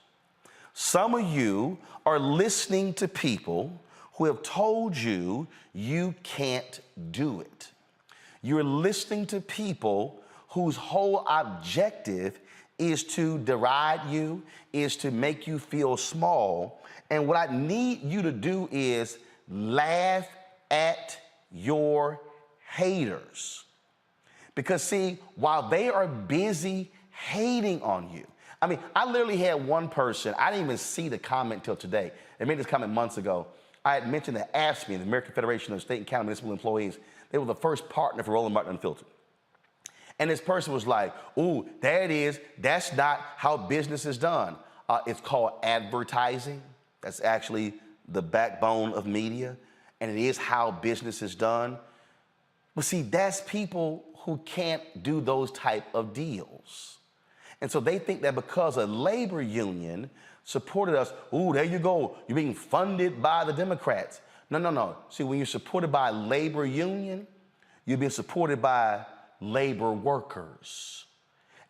Some of you are listening to people who have told you you can't do it. You're listening to people whose whole objective is to deride you, is to make you feel small. And what I need you to do is laugh at your haters. Because see, while they are busy hating on you, I mean, I literally had one person, I didn't even see the comment till today. They made this comment months ago. I had mentioned that AFSCME, the American Federation of State and County Municipal Employees, they were the first partner for Roland Martin Unfiltered. And this person was like, ooh, there it is. That's not how business is done. It's called advertising. That's actually the backbone of media. And it is how business is done. But see, that's people who can't do those type of deals. And so they think that because a labor union supported us, ooh, there you go, you're being funded by the Democrats. No. See, when you're supported by a labor union, you're being supported by labor workers.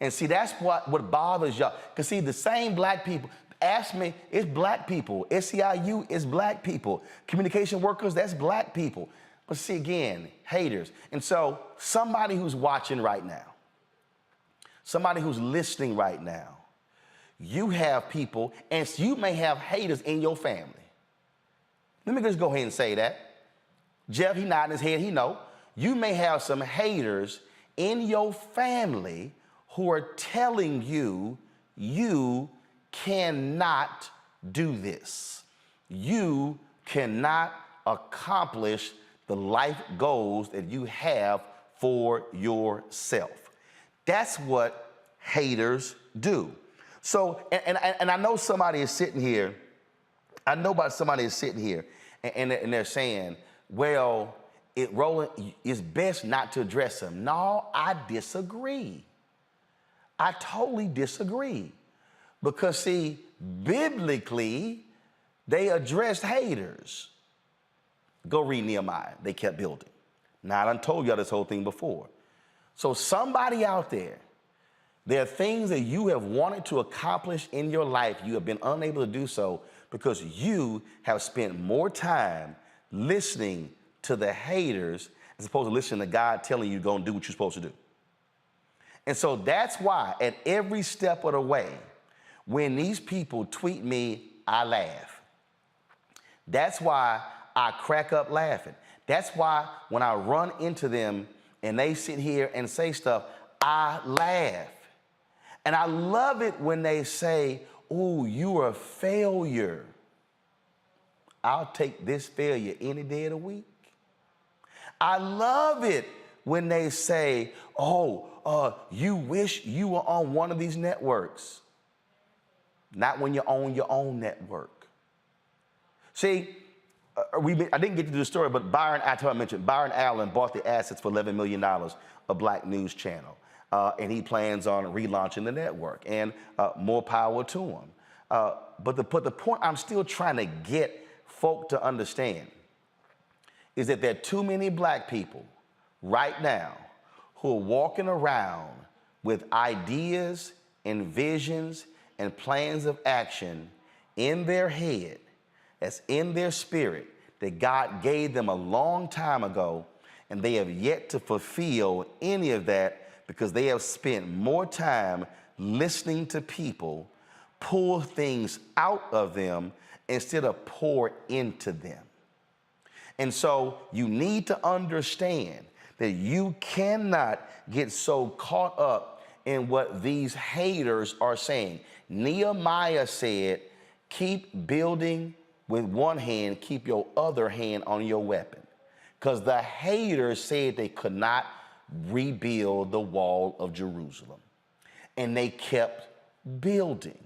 And see, that's what bothers y'all. Because see, the same black people, AFSCME, it's black people. SEIU is black people. Communication workers, that's black people. But see, again, haters. And so somebody who's watching right now, somebody who's listening right now, you have people, and you may have haters in your family. Let me just go ahead and say that. Jeff, he nodding his head, he know. You may have some haters in your family who are telling you, you cannot do this. You cannot accomplish the life goals that you have for yourself. That's what haters do. So, and I know somebody is sitting here, and they're saying, well, Roland, it's best not to address them. No, I disagree. I totally disagree. Because see, biblically, they addressed haters. Go read Nehemiah. They kept building. Now, I done told y'all this whole thing before. So somebody out there, there are things that you have wanted to accomplish in your life. You have been unable to do so because you have spent more time listening to the haters as opposed to listening to God telling you to go and do what you're supposed to do. And so that's why at every step of the way, when these people tweet me, I laugh. That's why I crack up laughing. That's why when I run into them and they sit here and say stuff, I laugh. And I love it when they say, ooh, you're a failure. I'll take this failure any day of the week. I love it when they say, oh, you wish you were on one of these networks. Not when you own your own network. See, I didn't get to do the story, but Byron Allen bought the assets for $11 million, a black news channel. And he plans on relaunching the network, and more power to him. But the point I'm still trying to get folk to understand is that there are too many black people right now who are walking around with ideas and visions and plans of action in their head, that's in their spirit, that God gave them a long time ago, and they have yet to fulfill any of that because they have spent more time listening to people pull things out of them instead of pour into them. And so you need to understand that you cannot get so caught up in what these haters are saying. Nehemiah said, keep building with one hand, keep your other hand on your weapon. Because the haters said they could not rebuild the wall of Jerusalem. And they kept building.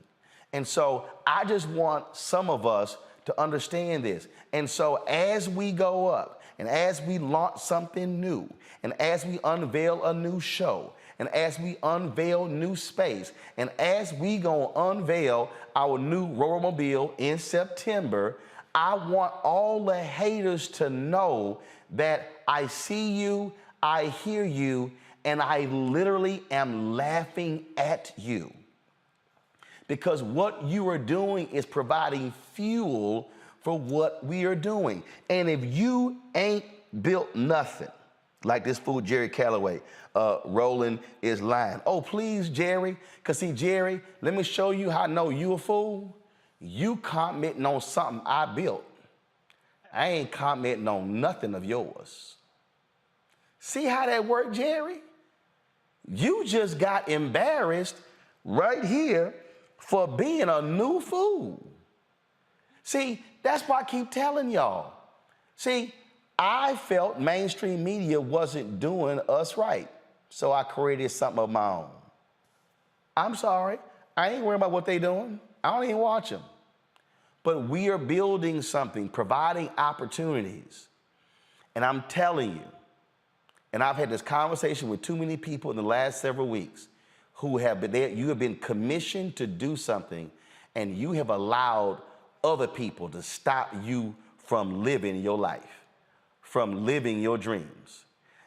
And so I just want some of us to understand this. And so as we go up, and as we launch something new, and as we unveil a new show, and as we unveil new space, and as we gonna unveil our new Roll-O-Mobile in September, I want all the haters to know that I see you, I hear you, and I literally am laughing at you. Because what you are doing is providing fuel for what we are doing. And if you ain't built nothing, like this fool Jerry Calloway, Roland is lying. Oh, please, Jerry, because see, Jerry, let me show you how I know you a fool. You commenting on something I built. I ain't commenting on nothing of yours. See how that worked, Jerry? You just got embarrassed right here for being a new fool. See, that's why I keep telling y'all. See, I felt mainstream media wasn't doing us right, so I created something of my own. I'm sorry, I ain't worried about what they doing. I don't even watch them. But we are building something, providing opportunities. And I'm telling you, and I've had this conversation with too many people in the last several weeks who have been there, you have been commissioned to do something, and you have allowed other people to stop you from living your life, from living your dreams.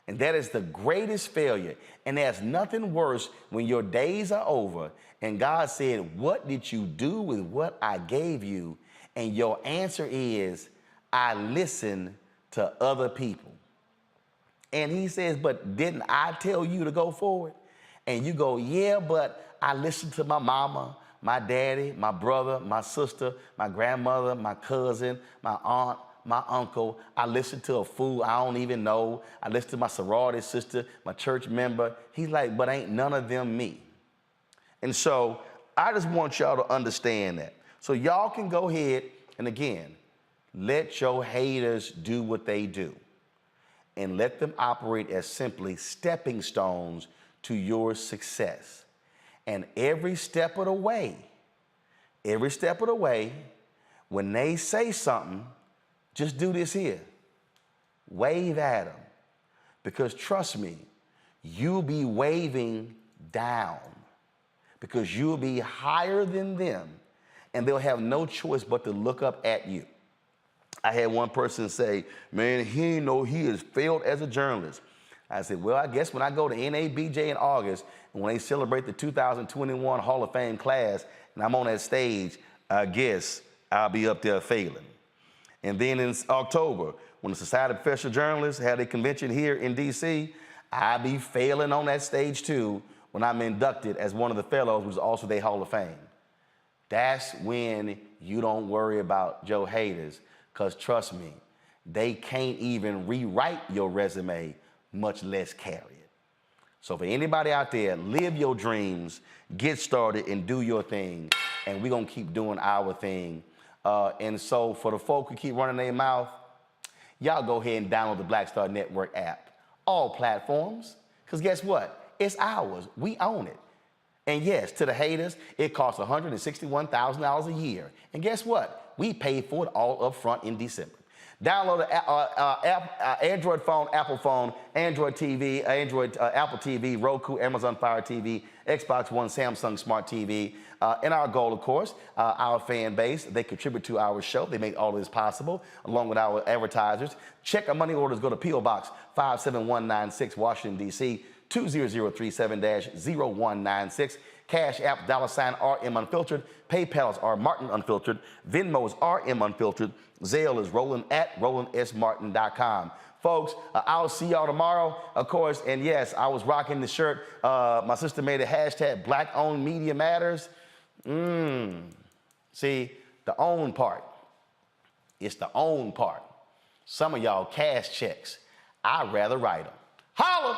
And that is the greatest failure. And there's nothing worse when your days are over and God said, what did you do with what I gave you? And your answer is, I listened to other people. And he says, but didn't I tell you to go forward? And you go, yeah, but I listened to my mama, my daddy, my brother, my sister, my grandmother, my cousin, my aunt, my uncle. I listened to a fool I don't even know. I listened to my sorority sister, my church member. He's like, but ain't none of them me. And so I just want y'all to understand that. So y'all can go ahead and again, let your haters do what they do and let them operate as simply stepping stones to your success. And every step of the way, when they say something, just do this here. Wave at them. Because trust me, you'll be waving down because you'll be higher than them and they'll have no choice but to look up at you. I had one person say, man, he know he has failed as a journalist. I said, well, I guess when I go to NABJ in August and when they celebrate the 2021 Hall of Fame class and I'm on that stage, I guess I'll be up there failing. And then in October, when the Society of Professional Journalists had a convention here in DC, I'll be failing on that stage too when I'm inducted as one of the fellows, which is also their Hall of Fame. That's when you don't worry about your haters, because trust me, they can't even rewrite your resume, much less carry it. So for anybody out there, live your dreams, get started and do your thing, and we're gonna keep doing our thing. And so for the folk who keep running their mouth, y'all go ahead and download the Black Star Network app. All platforms, because guess what? It's ours, we own it. And yes, to the haters, it costs $161,000 a year. And guess what? We paid for it all up front in December. Download the Android phone, Apple phone, Android TV, Apple TV, Roku, Amazon Fire TV, Xbox One, Samsung Smart TV. And our goal, of course, our fan base, they contribute to our show. They make all of this possible, along with our advertisers. Check our money orders. Go to P.O. Box 57196, Washington, D.C., 20037-0196. Cash App, $RM Unfiltered. PayPal's R Martin Unfiltered. Venmo's RM Unfiltered. Zelle is Roland at RolandSMartin.com. Folks, I'll see y'all tomorrow, of course. And yes, I was rocking the shirt. My sister made a hashtag Black Owned Media Matters. See, the own part. It's the own part. Some of y'all cash checks. I'd rather write them. Holla!